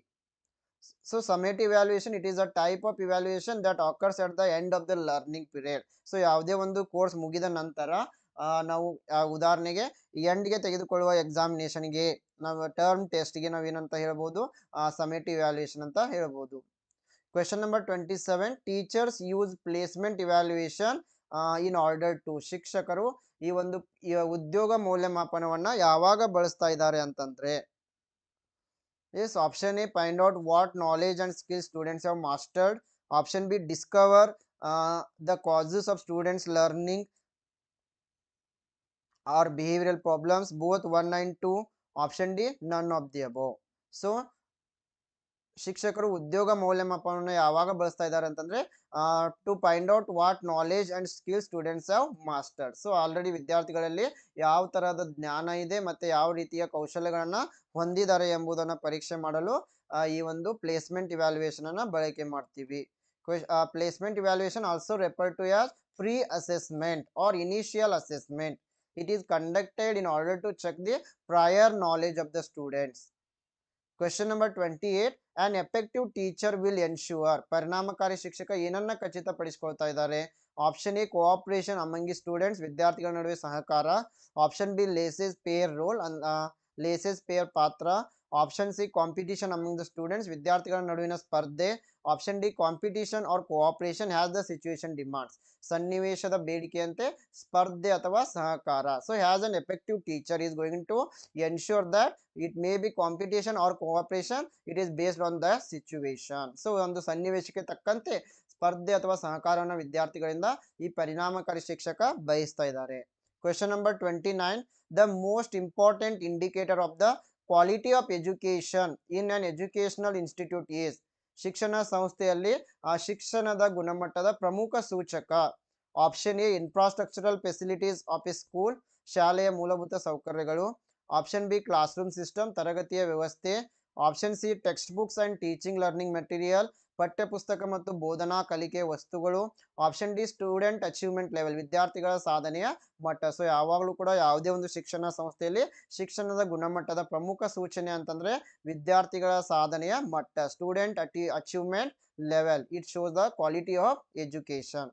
So summative evaluation, it is a type of evaluation that occurs at the end of the learning period. So ಯಾವುದೇ ಒಂದು ಕೋರ್ಸ್ ಮುಗಿದ ನಂತರ ನಾವು ಉದಾಹರಣೆಗೆ ಎಂಡ್ಗೆ ತೆಗೆದುಕೊಳ್ಳುವ ಎಕ್ಸಾಮಿನೇಷನ್ಗೆ ನಾವು ಟರ್ಮ್ ಟೆಸ್ಟ್ಗೆ ನಾವು ಏನಂತ ಹೇಳ್ಬೋದು? ಸಮೇಟಿವ್ ಇವ್ಯಾಲ್ಯೂಯೇಷನ್ ಅಂತ ಹೇಳ್ಬೋದು. Question number 27. Teachers use placement evaluation in order to. ಶಿಕ್ಷಕರು ಈ ಒಂದು ಉದ್ಯೋಗ ಮೌಲ್ಯಮಾಪನವನ್ನ ಯಾವಾಗ ಬಳಸ್ತಾ ಇದ್ದಾರೆ ಅಂತಂದ್ರೆ, yes, option A find out what knowledge and skills students have mastered, option B discover the causes of students learning or behavioral problems, both 1 and 2, option D none of the above. So ಶಿಕ್ಷಕರು ಉದ್ಯೋಗ ಮೌಲ್ಯಮಾಪನವನ್ನು ಯಾವಾಗ ಬಳಸ್ತಾ ಇದ್ದಾರೆ ಅಂತಂದ್ರೆ to find out what knowledge and skill students have mastered. So already ವಿದ್ಯಾರ್ಥಿಗಳಲ್ಲಿ ಯಾವ ತರಹದ ಜ್ಞಾನ ಇದೆ ಮತ್ತೆ ಯಾವ ರೀತಿಯ ಕೌಶಲ್ಯಗಳನ್ನ ಹೊಂದಿದ್ದಾರೆ ಎಂಬುದನ್ನ ಪರೀಕ್ಷೆ ಮಾಡಲು ಈ ಒಂದು ಪ್ಲೇಸ್ಮೆಂಟ್ ಇವ್ಯಾಲ್ಯೂಯೇಷನ್ ಅನ್ನ ಬಳಕೆ ಮಾಡ್ತೀವಿ. Placement evaluation also refer to as pre assessment or initial assessment. It is conducted in order to check the prior knowledge of the students. Question number 28. An effective teacher will ensure. ಪರಿಣಾಮಕಾರಿ ಶಿಕ್ಷಕ ಏನನ್ನ ಖಚಿತಪಡಿಸಿಕೊಳ್ತಾ ಇದ್ದಾರೆ? Option A cooperation among the students, ವಿದ್ಯಾರ್ಥಿಗಳ ನಡುವೆ ಸಹಕಾರ, option B laissez faire role, laissez faire ಪಾತ್ರ, option C competition among the students, ವಿದ್ಯಾರ್ಥಿಗಳ ನಡುವಿನ ಸ್ಪರ್ಧೆ, option D competition or cooperation as the situation demands, ಸನ್ನಿವೇಶದ ಬೇಡಿಕೆಯಂತೆ ಸ್ಪರ್ಧೆ ಅಥವಾ ಸಹಕಾರ. So as an effective teacher is going to ensure that it may be competition or cooperation, it is based on the situation. So ಒಂದು ಸನ್ನಿವೇಶಕ್ಕೆ ತಕ್ಕಂತೆ ಸ್ಪರ್ಧೆ ಅಥವಾ ಸಹಕಾರವನ್ನು ವಿದ್ಯಾರ್ಥಿಗಳಿಂದ ಈ ಪರಿಣಾಮಕಾರಿ ಶಿಕ್ಷಕ ಬಯಸ್ತಾ ಇದ್ದಾರೆ. Question number 29. The most important indicator of the quality of education in an educational institute is. ಶಿಕ್ಷಣ ಸಂಸ್ಥೆಯಲ್ಲಿ ಶಿಕ್ಷಣದ ಗುಣಮಟ್ಟದ ಪ್ರಮುಖ ಸೂಚಕ. Option A infrastructural facilities of A school, ಶಾಲೆಯ ಮೂಲಭೂತ ಸೌಕರ್ಯಗಳು, option B class room system, ತರಗತಿಯ ವ್ಯವಸ್ಥೆ, option C text books and teaching learning material, ಪಠ್ಯ ಪುಸ್ತಕ ಮತ್ತು ಬೋಧನಾ ಕಲಿಕೆ ವಸ್ತುಗಳು, option D student achievement level, ವಿದ್ಯಾರ್ಥಿಗಳ ಸಾಧನೆಯ ಮಟ್ಟ. ಸೊ ಯಾವಾಗಲೂ ಕೂಡ ಯಾವುದೇ ಒಂದು ಶಿಕ್ಷಣ ಸಂಸ್ಥೆಯಲ್ಲಿ ಶಿಕ್ಷಣದ ಗುಣಮಟ್ಟದ ಪ್ರಮುಖ ಸೂಚನೆ ಅಂತಂದ್ರೆ ವಿದ್ಯಾರ್ಥಿಗಳ ಸಾಧನೆಯ ಮಟ್ಟ, student achievement level. It shows the quality of education.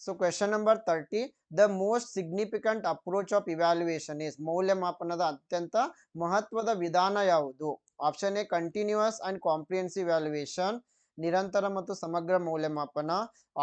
So question number 30. The most significant approach of evaluation is. ಮೌಲ್ಯಮಾಪನದ ಅತ್ಯಂತ ಮಹತ್ವದ ವಿಧಾನ ಯಾವುದು? Option A continuous and comprehensive evaluation, ನಿರಂತರ ಮತ್ತು ಸಮಗ್ರ ಮೌಲ್ಯಮಾಪನ,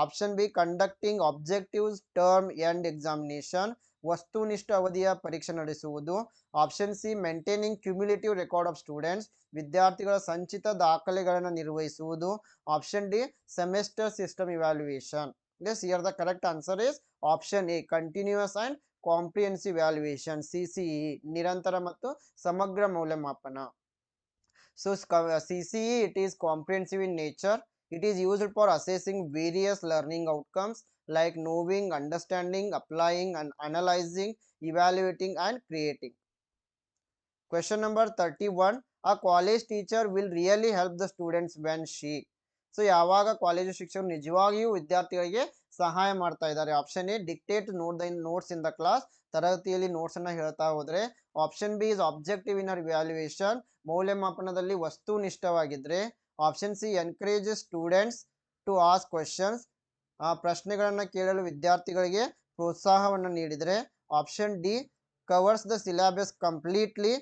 option B conducting objectives term end examination, ವಸ್ತುನಿಷ್ಠ ಅವಧಿಯ ಪರೀಕ್ಷೆ ನಡೆಸುವುದು, option C maintaining cumulative record of students, ವಿದ್ಯಾರ್ಥಿಗಳ ಸಂಚಿತ ದಾಖಲೆಗಳನ್ನು ನಿರ್ವಹಿಸುವುದು, option D semester system evaluation. Yes, here the correct answer is option A, continuous and comprehensive evaluation, CCE, ನಿರಂತರ ಮತ್ತು ಸಮಗ್ರ ಮೌಲ್ಯಮಾಪನ. So CCE, it is comprehensive in nature. It is used for assessing various learning outcomes like knowing, understanding, applying and analyzing, evaluating and creating. Question number 31. A college teacher will really help the students when she. So ಯಾವಾಗ ಕಾಲೇಜು ಶಿಕ್ಷಕರು ನಿಜವಾಗಿಯೂ ವಿದ್ಯಾರ್ಥಿಗಳಿಗೆ ಸಹಾಯ ಮಾಡ್ತಾ ಇದ್ದಾರೆ? Option A dictate notes in the class, ತರಗತಿಯಲ್ಲಿ ನೋಟ್ಸ್ ಅನ್ನ ಹೇಳ್ತಾ ಹೋದ್ರೆ, option B is objective in evaluation, ಮೌಲ್ಯಮಾಪನದಲ್ಲಿ ವಸ್ತುನಿಷ್ಠವಾಗಿದ್ರೆ, option C encourages students to ask questions, ಪ್ರಶ್ನೆಗಳನ್ನ ಕೇಳಲು ವಿದ್ಯಾರ್ಥಿಗಳಿಗೆ ಪ್ರೋತ್ಸಾಹವನ್ನು ನೀಡಿದರೆ, option D covers the syllabus completely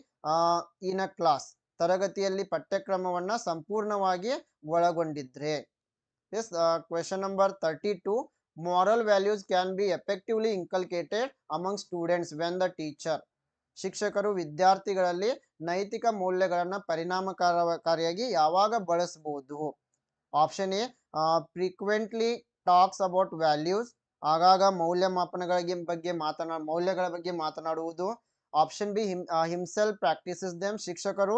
in a class, ತರಗತಿಯಲ್ಲಿ ಪಠ್ಯಕ್ರಮವನ್ನ ಸಂಪೂರ್ಣವಾಗಿ ಒಳಗೊಂಡಿದ್ರೆ. Yes, question number 32. Moral values can be effectively inculcated among students when the teacher. ಶಿಕ್ಷಕರು ವಿದ್ಯಾರ್ಥಿಗಳಲ್ಲಿ ನೈತಿಕ ಮೌಲ್ಯಗಳನ್ನ ಪರಿಣಾಮಕಾರಿಯಾಗಿ ಯಾವಾಗ ಬಳಸಬಹುದು? Option A frequently talks about values, ಆಗಾಗ ಮೌಲ್ಯಗಳ ಬಗ್ಗೆ ಮಾತನಾಡುವುದು, option B himself practises them, ಶಿಕ್ಷಕರು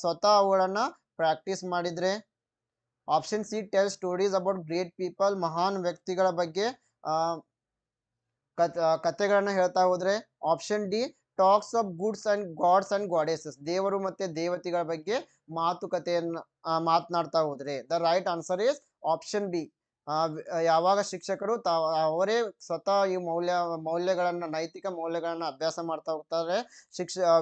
ಸ್ವತಃ ಅವುಗಳನ್ನ ಪ್ರಾಕ್ಟೀಸ್ ಮಾಡಿದ್ರೆ, option C tell stories about great people, ಮಹಾನ್ ವ್ಯಕ್ತಿಗಳ ಬಗ್ಗೆ ಕಥೆಗಳನ್ನ ಹೇಳ್ತಾ ಹೋದ್ರೆ. Option D talks of goods and gods and goddesses, ದೇವರು ಮತ್ತೆ ದೇವತೆಗಳ ಬಗ್ಗೆ ಮಾತುಕತೆಯನ್ನ ಮಾತನಾಡ್ತಾ ಹೋದ್ರೆ. The right answer is option B. ಯಾವಾಗ ಶಿಕ್ಷಕರು ಅವರೇ ಸ್ವತಃ ಈ ಮೌಲ್ಯಗಳನ್ನ ನೈತಿಕ ಮೌಲ್ಯಗಳನ್ನ ಅಭ್ಯಾಸ ಮಾಡ್ತಾ ಹೋಗ್ತಾರೆ,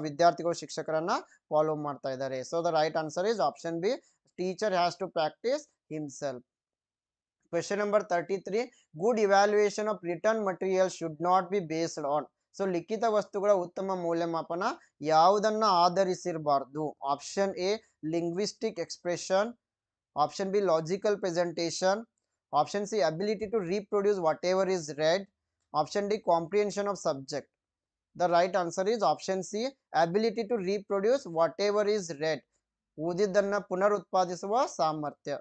ವಿದ್ಯಾರ್ಥಿಗಳು ಶಿಕ್ಷಕರನ್ನ ಫಾಲೋ ಮಾಡ್ತಾ ಇದ್ದಾರೆ. So the right answer is option B, teacher has to practise himself. Question number 33. Good evaluation of written material should not be based on. So ಲಿಖಿತ ವಸ್ತುಗಳ ಉತ್ತಮ ಮೌಲ್ಯಮಾಪನ ಯಾವುದನ್ನ ಆಧರಿಸಿರಬಾರ್ದು. Option A linguistic expression, option B logical presentation, option C ability to reproduce whatever is read, option D comprehension of subject. The right answer is option C ability to reproduce whatever is read, ಓದಿದ್ದನ್ನ ಪುನರುತ್ಪಾದಿಸುವ ಸಾಮರ್ಥ್ಯ.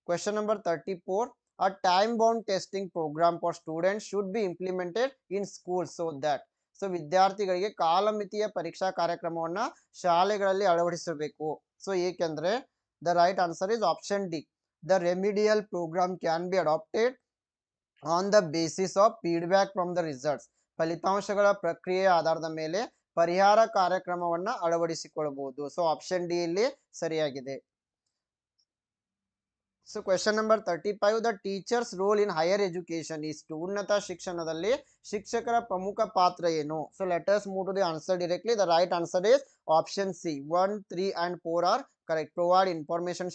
Question number 34. A time-bound testing program for students should be implemented in schools so that. So ವಿದ್ಯಾರ್ಥಿಗಳಿಗೆ ಕಾಲಮಿತಿಯ ಪರೀಕ್ಷಾ ಕಾರ್ಯಕ್ರಮವನ್ನ ಶಾಲೆಗಳಲ್ಲಿ ಅಳವಡಿಸಬೇಕು. ಸೊ ಏಕೆಂದ್ರೆ the right answer is option D. The remedial programme can be adapted on the basis of feedback from the results. ಫಲಿತಾಂಶಗಳ ಪ್ರಕ್ರಿಯೆಯ ಆಧಾರದ ಮೇಲೆ ಪರಿಹಾರ ಕಾರ್ಯಕ್ರಮವನ್ನ ಅಳವಡಿಸಿಕೊಳ್ಳಬಹುದು. ಸೊ ಆಪ್ಷನ್ ಡಿ ಇಲ್ಲಿ ಸರಿಯಾಗಿದೆ. So question number 35. The teacher's role in higher education is to. ಉನ್ನತ ಶಿಕ್ಷಣದಲ್ಲಿ ಶಿಕ್ಷಕರ ಪ್ರಮುಖ ಪಾತ್ರ ಏನು? So let us move to the answer directly. The right answer is option C. 1, 3 and 4 are correct. Provide information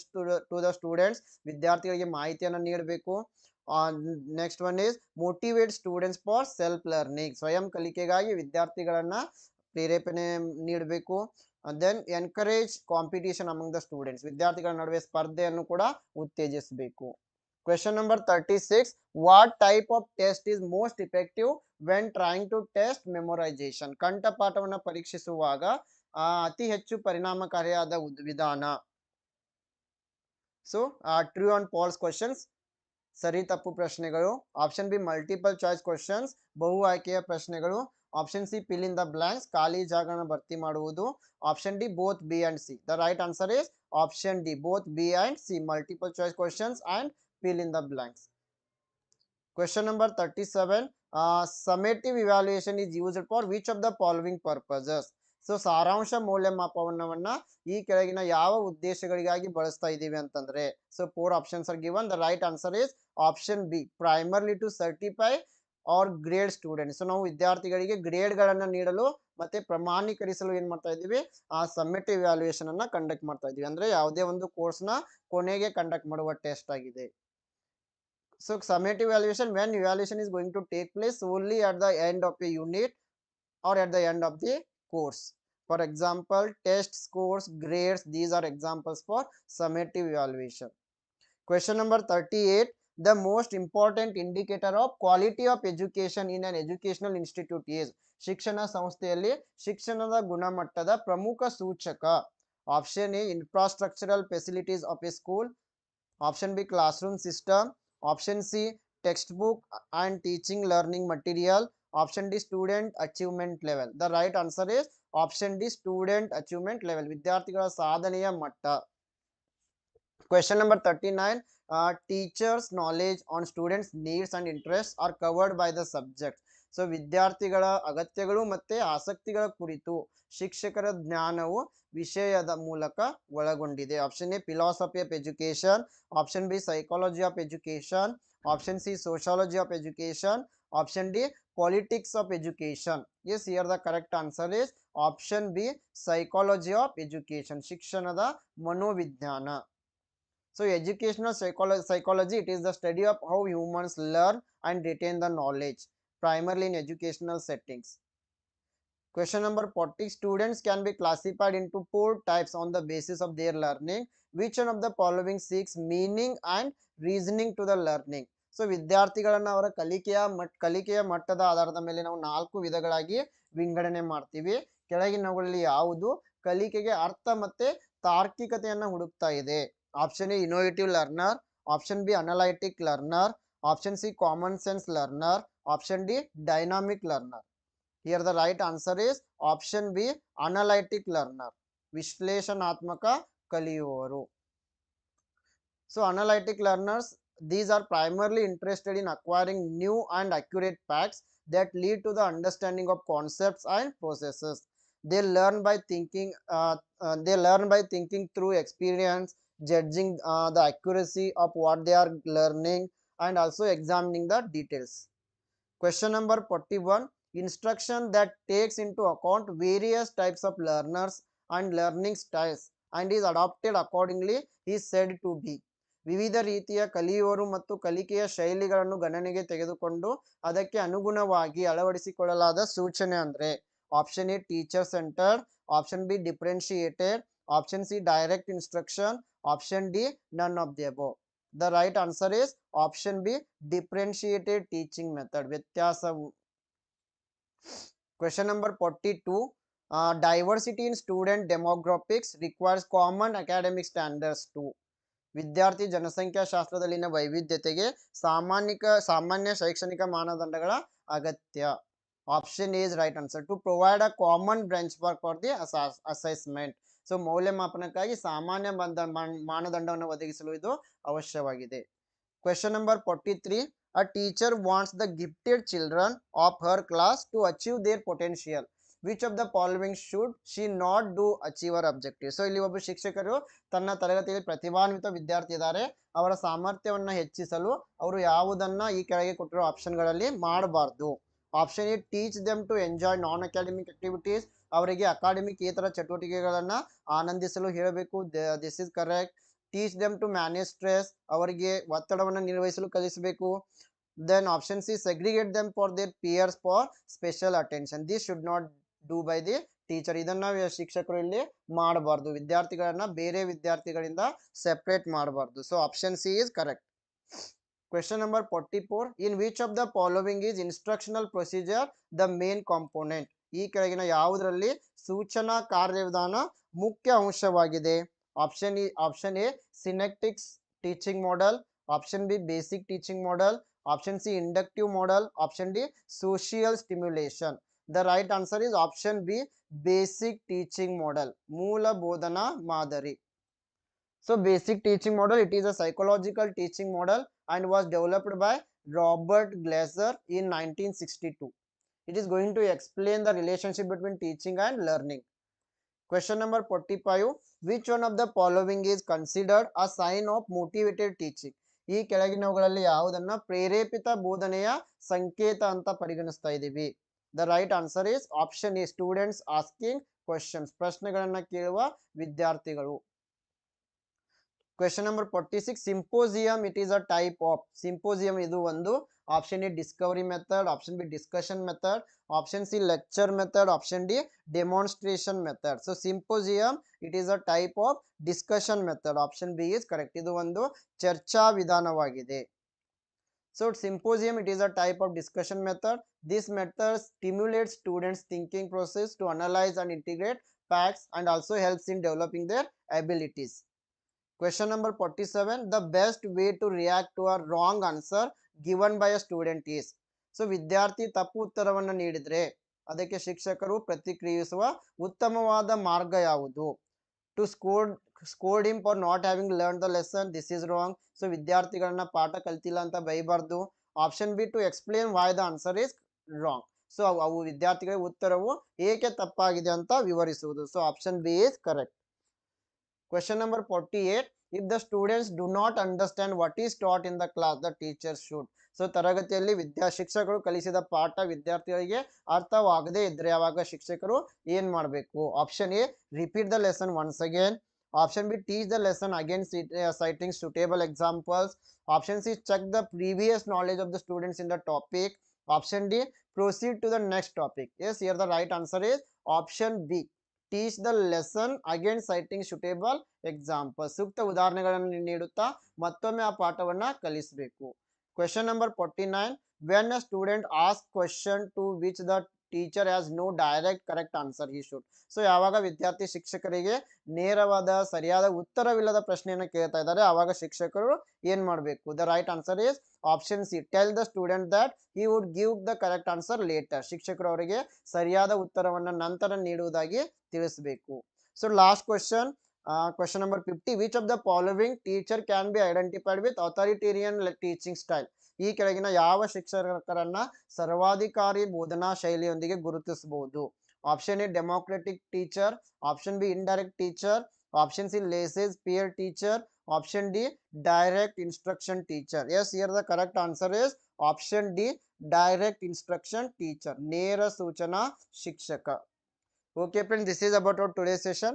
to the students, ವಿದ್ಯಾರ್ಥಿಗಳಿಗೆ ಮಾಹಿತಿಯನ್ನು ನೀಡಬೇಕು. Next one is motivate students for self learning, ಸ್ವಯಂ ಕಲಿಕೆಗಾಗಿ ವಿದ್ಯಾರ್ಥಿಗಳನ್ನ ಪ್ರೇರೇಪಣೆ ನೀಡಬೇಕು. Then encourage competition among the students, ವಿದ್ಯಾರ್ಥಿಗಳ ನಡುವೆ ಸ್ಪರ್ಧೆಯನ್ನು ಕೂಡ ಉತ್ತೇಜಿಸಬೇಕು. Question number 36. What type of test is most effective when trying to test memorization? ಕಂಠಪಾಠವನ್ನು ಪರೀಕ್ಷಿಸುವಾಗ ಅತಿ ಹೆಚ್ಚು ಪರಿಣಾಮಕಾರಿಯಾದ ವಿಧಾನ. So true and false questions, ಸರಿ ತಪ್ಪು ಪ್ರಶ್ನೆಗಳು. Option B multiple choice questions, ಬಹು ಆಯ್ಕೆಯ ಪ್ರಶ್ನೆಗಳು. Option C fill in the blanks, ಖಾಲಿ ಜಾಗನ ಭರ್ತಿ ಮಾಡುವುದು. Option D both B and C. The right answer is option D, both B and C, multiple choice questions and fill in the blanks. Question number 37. Summative evaluation is used for which of the following purposes? So ಸಾರಾಂಶ ಮೌಲ್ಯಮಾಪನವನ್ನ ಈ ಕೆಳಗಿನ ಯಾವ ಉದ್ದೇಶಗಳಿಗಾಗಿ ಬಳಸ್ತಾ ಇದ್ದೀವಿ ಅಂತಂದ್ರೆ. So 4 options are given. The right answer is option B, primarily to certify or grade students. So ನಾವು ವಿದ್ಯಾರ್ಥಿಗಳಿಗೆ ಗ್ರೇಡ್ ಗಳನ್ನ ನೀಡಲು ಮತ್ತೆ ಪ್ರಮಾಣೀಕರಿಸಲು ಏನ್ ಮಾಡ್ತಾ ಇದ್ದೀವಿ, ಆ ಸಮ್ಮೇಟಿವ್ ಇವ್ಯಾಲ್ಯೂಯೇಷನ್ ಅನ್ನ ಕಂಡಕ್ಟ್ ಮಾಡ್ತಾ ಇದ್ದೀವಿ. ಅಂದ್ರೆ ಯಾವುದೇ ಒಂದು ಕೋರ್ಸ್ ನ ಕೊನೆಗೆ ಕಂಡಕ್ಟ್ ಮಾಡುವ ಟೆಸ್ಟ್ ಆಗಿದೆ. So summative evaluation, when evaluation is going to take place only at the end of a unit or at the end of the course. For example, test scores, grades, these are examples for summative evaluation. Question number 38. The most important indicator of quality of education in an educational institute is. ಶಿಕ್ಷಣ ಸಂಸ್ಥೆಯಲ್ಲಿ ಶಿಕ್ಷಣದ ಗುಣಮಟ್ಟದ ಪ್ರಮುಖ ಸೂಚಕ. Option A infrastructural facilities of A school, option B class room system, option C text book and teaching learning material, option D student achievement level. The right answer is option D, student achievement level, ವಿದ್ಯಾರ್ಥಿಗಳ ಸಾಧನೆಯ ಮಟ್ಟ. Question number 39. Teachers' knowledge on students' needs and interests are covered by the subject. So ವಿದ್ಯಾರ್ಥಿಗಳ ಅಗತ್ಯಗಳು ಮತ್ತೆ ಆಸಕ್ತಿಗಳ ಕುರಿತು ಶಿಕ್ಷಕರ ಜ್ಞಾನವು ವಿಷಯದ ಮೂಲಕ ಒಳಗೊಂಡಿದೆ. Option A philosophy of education, option B psychology of education, option C sociology of education, option D politics of education. Yes, here the correct answer is option B, psychology of education, ಶಿಕ್ಷಣದ ಮನೋವಿಜ್ಞಾನ. So educational psychology, it is the study of how humans learn and retain the knowledge, primarily in educational settings. Question number 40. Students can be classified into 4 types on the basis of their learning. Which one of the following seeks meaning and reasoning to the learning? So ವಿದ್ಯಾರ್ಥಿಗಳನ್ನ ಅವರ ಕಲಿಕೆಯ ಮಟ್ಟದ ಆಧಾರದ ಮೇಲೆ ನಾವು 4 ವಿಧಗಳಾಗಿ ವಿಂಗಡಣೆ ಮಾಡ್ತೀವಿ. ಕೆಳಗಿನವುಗಳಲ್ಲಿ ಯಾವುದು ಕಲಿಕೆಗೆ ಅರ್ಥ ಮತ್ತೆ ತಾರ್ಕಿಕತೆಯನ್ನ ಹುಡುಕ್ತಾ ಇದೆ? Option A innovative learner, option B analytic learner, option C common sense learner, option D dynamic learner. Here the right answer is option B, analytic learner, ವಿಶ್ಲೇಷಣಾತ್ಮಕ ಕಲಿಯುವವರು. So analytic learners, these are primarily interested in acquiring new and accurate facts that lead to the understanding of concepts and processes. They learn by thinking through experience, judging the accuracy of what they are learning, and also examining the details. Question number 41. Instruction that takes into account various types of learners and learning styles and is adopted accordingly is said to be. ವಿವಿಧ ರೀತಿಯ ಕಲಿಯುವವರು ಮತ್ತು ಕಲಿಕೆಯ ಶೈಲಿಗಳನ್ನು ಗಣನೆಗೆ ತೆಗೆದುಕೊಂಡು ಅದಕ್ಕೆ ಅನುಗುಣವಾಗಿ ಅಳವಡಿಸಿಕೊಳ್ಳಲಾದ ಸೂಚನೆ ಅಂದ್ರೆ option A teacher centred, option B differentiated, option C direct instruction, option D none of the above. The right answer is option B, differentiated teaching method. ವ್ಯತ್ಯಾಸವು. Question number 42. Diversity in student demographics requires common academic standards too. ವಿದ್ಯಾರ್ಥಿ ಜನಸಂಖ್ಯಾ ಶಾಸ್ತ್ರದಲ್ಲಿನ ವೈವಿಧ್ಯತೆಗೆ ಸಾಮಾನ್ಯ ಶೈಕ್ಷಣಿಕ ಮಾನದಂಡಗಳ ಅಗತ್ಯ. Option A is right answer. To provide a common benchmark for the assessment. So ಮೌಲ್ಯಮಾಪನಕ್ಕಾಗಿ ಸಾಮಾನ್ಯ ಮಾನದಂಡವನ್ನು ಒದಗಿಸಲು ಇದು ಅವಶ್ಯವಾಗಿದೆ. Question number 43. A teacher wants the gifted children of her class to achieve their potential. Which of the following should she not do achieve her objective? So ಇಲ್ಲಿ ಒಬ್ಬ ಶಿಕ್ಷಕರು ತನ್ನ ತರಗತಿಯಲ್ಲಿ ಪ್ರತಿಭಾನ್ವಿತ ವಿದ್ಯಾರ್ಥಿ ಇದ್ದಾರೆ, ಅವರ ಸಾಮರ್ಥ್ಯವನ್ನ ಹೆಚ್ಚಿಸಲು ಅವರು ಯಾವುದನ್ನ ಈ ಕೆಳಗೆ ಕೊಟ್ಟಿರೋ ಆಪ್ಷನ್ಗಳಲ್ಲಿ ಮಾಡಬಾರ್ದು. Option A teach them to enjoy non academic activities. ಅವರಿಗೆ ಅಕಾಡೆಮಿಕ್ ಇತರ ಚಟುವಟಿಕೆಗಳನ್ನ ಆನಂದಿಸಲು ಹೇಳಬೇಕು. This is correct. Teach them to manage stress. ಅವರಿಗೆ ಒತ್ತಡವನ್ನು ನಿರ್ವಹಿಸಲು ಕಲಿಸಬೇಕು. Then option C segregate them for their peers for special attention. This should not do by the teacher. ಇದನ್ನ ಶಿಕ್ಷಕರು ಇಲ್ಲಿ ಮಾಡಬಾರ್ದು. ವಿದ್ಯಾರ್ಥಿಗಳನ್ನ ಬೇರೆ ವಿದ್ಯಾರ್ಥಿಗಳಿಂದ ಸೆಪರೇಟ್ ಮಾಡಬಾರ್ದು. So option C is correct. Question number 44. In which of the following is instructional procedure the main component? ಈ ಕೆಳಗಿನ ಯಾವುದರಲ್ಲಿ ಸೂಚನಾ ಕಾರ್ಯವಿಧಾನ ಮುಖ್ಯ ಅಂಶವಾಗಿದೆ? Option A synectics teaching model, option B basic teaching model, option C inductive model, option D social stimulation. The right answer is option B basic teaching model, ಮೂಲ ಬೋಧನಾ ಮಾದರಿ. So basic teaching model, it is a psychological teaching model and was developed by Robert Glaser in 1962. It is going to explain the relationship between teaching and learning. Question number 45. Which one of the following is considered a sign of motivated teaching? ಈ ಕೆಳಗಿನವುಗಳಲ್ಲಿ ಯಾವುದನ್ನ ಪ್ರೇರೇಪಿತ ಬೋಧನೆಯ ಸಂಕೇತ ಅಂತ ಪರಿಗಣಿಸ್ತಾ ಇದ್ದೀವಿ? The right answer is option A, students asking questions. ಪ್ರಶ್ನೆಗಳನ್ನ ಕೇಳುವ ವಿದ್ಯಾರ್ಥಿಗಳು. Question number 46. Symposium, it is a type of. Symposium ಇದು ಒಂದು. Option A Discovery method, option B discussion method, option C lecture method, option D demonstration method. So symposium it is a type of discussion method. Option B is correct. ಇದು ಒಂದು ಚರ್ಚಾ ವಿಧಾನವಾಗಿದೆ. So symposium, it is a type of discussion method. This method stimulates students thinking process to analyze and integrate facts and also helps in developing their abilities. Question number 47. The best way to react to a wrong answer given by a student is. So ವಿದ್ಯಾರ್ಥಿ ತಪ್ಪು ಉತ್ತರವನ್ನು ನೀಡಿದ್ರೆ ಅದಕ್ಕೆ ಶಿಕ್ಷಕರು ಪ್ರತಿಕ್ರಿಯಿಸುವ ಉತ್ತಮವಾದ ಮಾರ್ಗ ಯಾವುದು? To scold him for not having learned the lesson. This is wrong. So ವಿದ್ಯಾರ್ಥಿಗಳನ್ನ ಪಾಠ ಕಲ್ತಿಲ್ಲ ಅಂತ ಬೈಬಾರ್ದು. Option B to explain why the answer is wrong. So ಅವು ವಿದ್ಯಾರ್ಥಿಗಳಿಗೆ ಉತ್ತರವು ಏಕೆ ತಪ್ಪಾಗಿದೆ ಅಂತ ವಿವರಿಸುವುದು. So option B is correct. Question number 48. If the students do not understand what is taught in the class, the teacher should. So ತರಗತಿಯಲ್ಲಿ ಶಿಕ್ಷಕರು ಕಲಿಸಿದ ಪಾಠ ವಿದ್ಯಾರ್ಥಿಗಳಿಗೆ ಅರ್ಥವಾಗದೇ ಇದ್ರೆ ಆವಾಗ ಶಿಕ್ಷಕರು ಏನ್ ಮಾಡಬೇಕು? Option A repeat the lesson once again, option B teach the lesson again citing suitable examples, option C check the previous knowledge of the students in the topic, option D proceed to the next topic. Yes, here the right answer is option B, teach the lesson again citing suitable examples. ಸೂಕ್ತ ಉದಾಹರಣೆಗಳನ್ನು ನೀಡುತ್ತಾ ಮತ್ತೊಮ್ಮೆ ಆ ಪಾಠವನ್ನ ಕಲಿಸಬೇಕು. Question number 49. When a student asks question to which the teacher has no direct correct answer, he should. So ಯಾವಾಗ ವಿದ್ಯಾರ್ಥಿ ಶಿಕ್ಷಕರಿಗೆ ನೇರವಾದ ಸರಿಯಾದ ಉತ್ತರವಿಲ್ಲದ ಪ್ರಶ್ನೆಯನ್ನು ಕೇಳ್ತಾ ಇದ್ದಾರೆ ಆವಾಗ ಶಿಕ್ಷಕರು ಏನ್ ಮಾಡಬೇಕು? The right answer is option C, tell the student that he would give the correct answer later. ಶಿಕ್ಷಕರು ಅವರಿಗೆ ಸರಿಯಾದ ಉತ್ತರವನ್ನು ನಂತರ ನೀಡುವುದಾಗಿ ತಿಳಿಸಬೇಕು. So last question. Question number 50, which of the following teacher can be identified with authoritarian teaching style? ಈ ಕೆಳಗಿನ ಯಾವ ಶಿಕ್ಷಕರನ್ನ ಸರ್ವಾಧಿಕಾರಿ ಬೋಧನಾ ಶೈಲಿಯೊಂದಿಗೆ ಗುರುತಿಸಬಹುದು? Option A democratic teacher, option B indirect teacher, option C laissez peer teacher, option D direct instruction teacher. Yes, here the correct answer is option D direct instruction teacher, ನೇರ ಸೂಚನಾ ಶಿಕ್ಷಕ. Okay friends, this is about our today's session.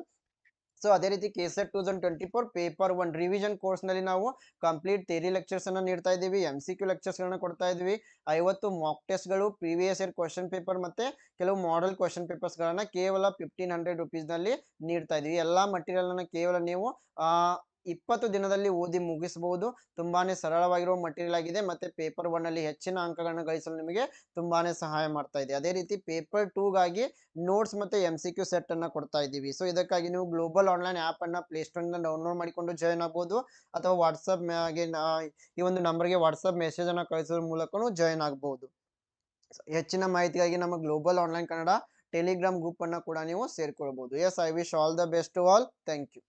So ಅದೇ ರೀತಿ ಕೆಸೆಟ್ 2024 ಪೇಪರ್ 1 ರಿವಿಷನ್ ಕೋರ್ಸ್ ನಲ್ಲಿ ನಾವು ಕಂಪ್ಲೀಟ್ ಥಿಯರಿ ಲೆಕ್ಚರ್ಸ್ ಅನ್ನ ನೀಡ್ತಾ ಇದ್ದೀವಿ, MCQ ಲೆಕ್ಚರ್ಸ್ ಗಳನ್ನ ಕೊಡ್ತಾ ಇದ್ವಿ, 50 ಮಾಕ್ ಟೆಸ್ಟ್ ಗಳು, ಪ್ರೀವಿಯಸ್ ಇಯರ್ ಕ್ವಶನ್ ಪೇಪರ್ ಮತ್ತೆ ಕೆಲವು ಮಾಡೆಲ್ ಕ್ವಶನ್ ಪೇಪರ್ಸ್ ಗಳನ್ನ ಕೇವಲ 1500 rupees ನಲ್ಲಿ ನೀಡ್ತಾ ಇದೀವಿ. ಎಲ್ಲಾ ಮಟೀರಿಯಲ್ ಅನ್ನ ಕೇವಲ ನೀವು 20 ದಿನದಲ್ಲಿ ಓದಿ ಮುಗಿಸಬಹುದು. ತುಂಬಾನೇ ಸರಳವಾಗಿರುವ ಮಟೀರಿಯಲ್ ಆಗಿದೆ ಮತ್ತೆ ಪೇಪರ್ 1 ಅಲ್ಲಿ ಹೆಚ್ಚಿನ ಅಂಕಗಳನ್ನು ಗಳಿಸಲು ನಿಮಗೆ ತುಂಬಾನೇ ಸಹಾಯ ಮಾಡ್ತಾ ಇದೆ. ಅದೇ ರೀತಿ ಪೇಪರ್ 2 ಗಾಗಿ ನೋಟ್ಸ್ ಮತ್ತೆ MCQ ಸೆಟ್ ಅನ್ನ ಕೊಡ್ತಾ ಇದ್ದೀವಿ. ಸೊ ಇದಕ್ಕಾಗಿ ನೀವು ಗ್ಲೋಬಲ್ ಆನ್ಲೈನ್ ಆಪ್ ಅನ್ನ ಪ್ಲೇ ಸ್ಟೋರ್ ಇಂದ ಡೌನ್ಲೋಡ್ ಮಾಡಿಕೊಂಡು ಜಾಯಿನ್ ಆಗಬಹುದು, ಅಥವಾ ವಾಟ್ಸ್ಆಪ್ ಈ ಒಂದು ನಂಬರ್ಗೆ ವಾಟ್ಸ್ಆಪ್ ಮೆಸೇಜ್ ಅನ್ನ ಕಳಿಸೋದ್ರ ಮೂಲಕನೂ ಜಾಯಿನ್ ಆಗಬಹುದು. ಹೆಚ್ಚಿನ ಮಾಹಿತಿಗಾಗಿ ನಮ್ಮ global online Kannada Telegram group ಅನ್ನ ಕೂಡ ನೀವು ಸೇರ್ಕೊಳ್ಬಹುದು. Yes, I wish all the best to all. Thank you.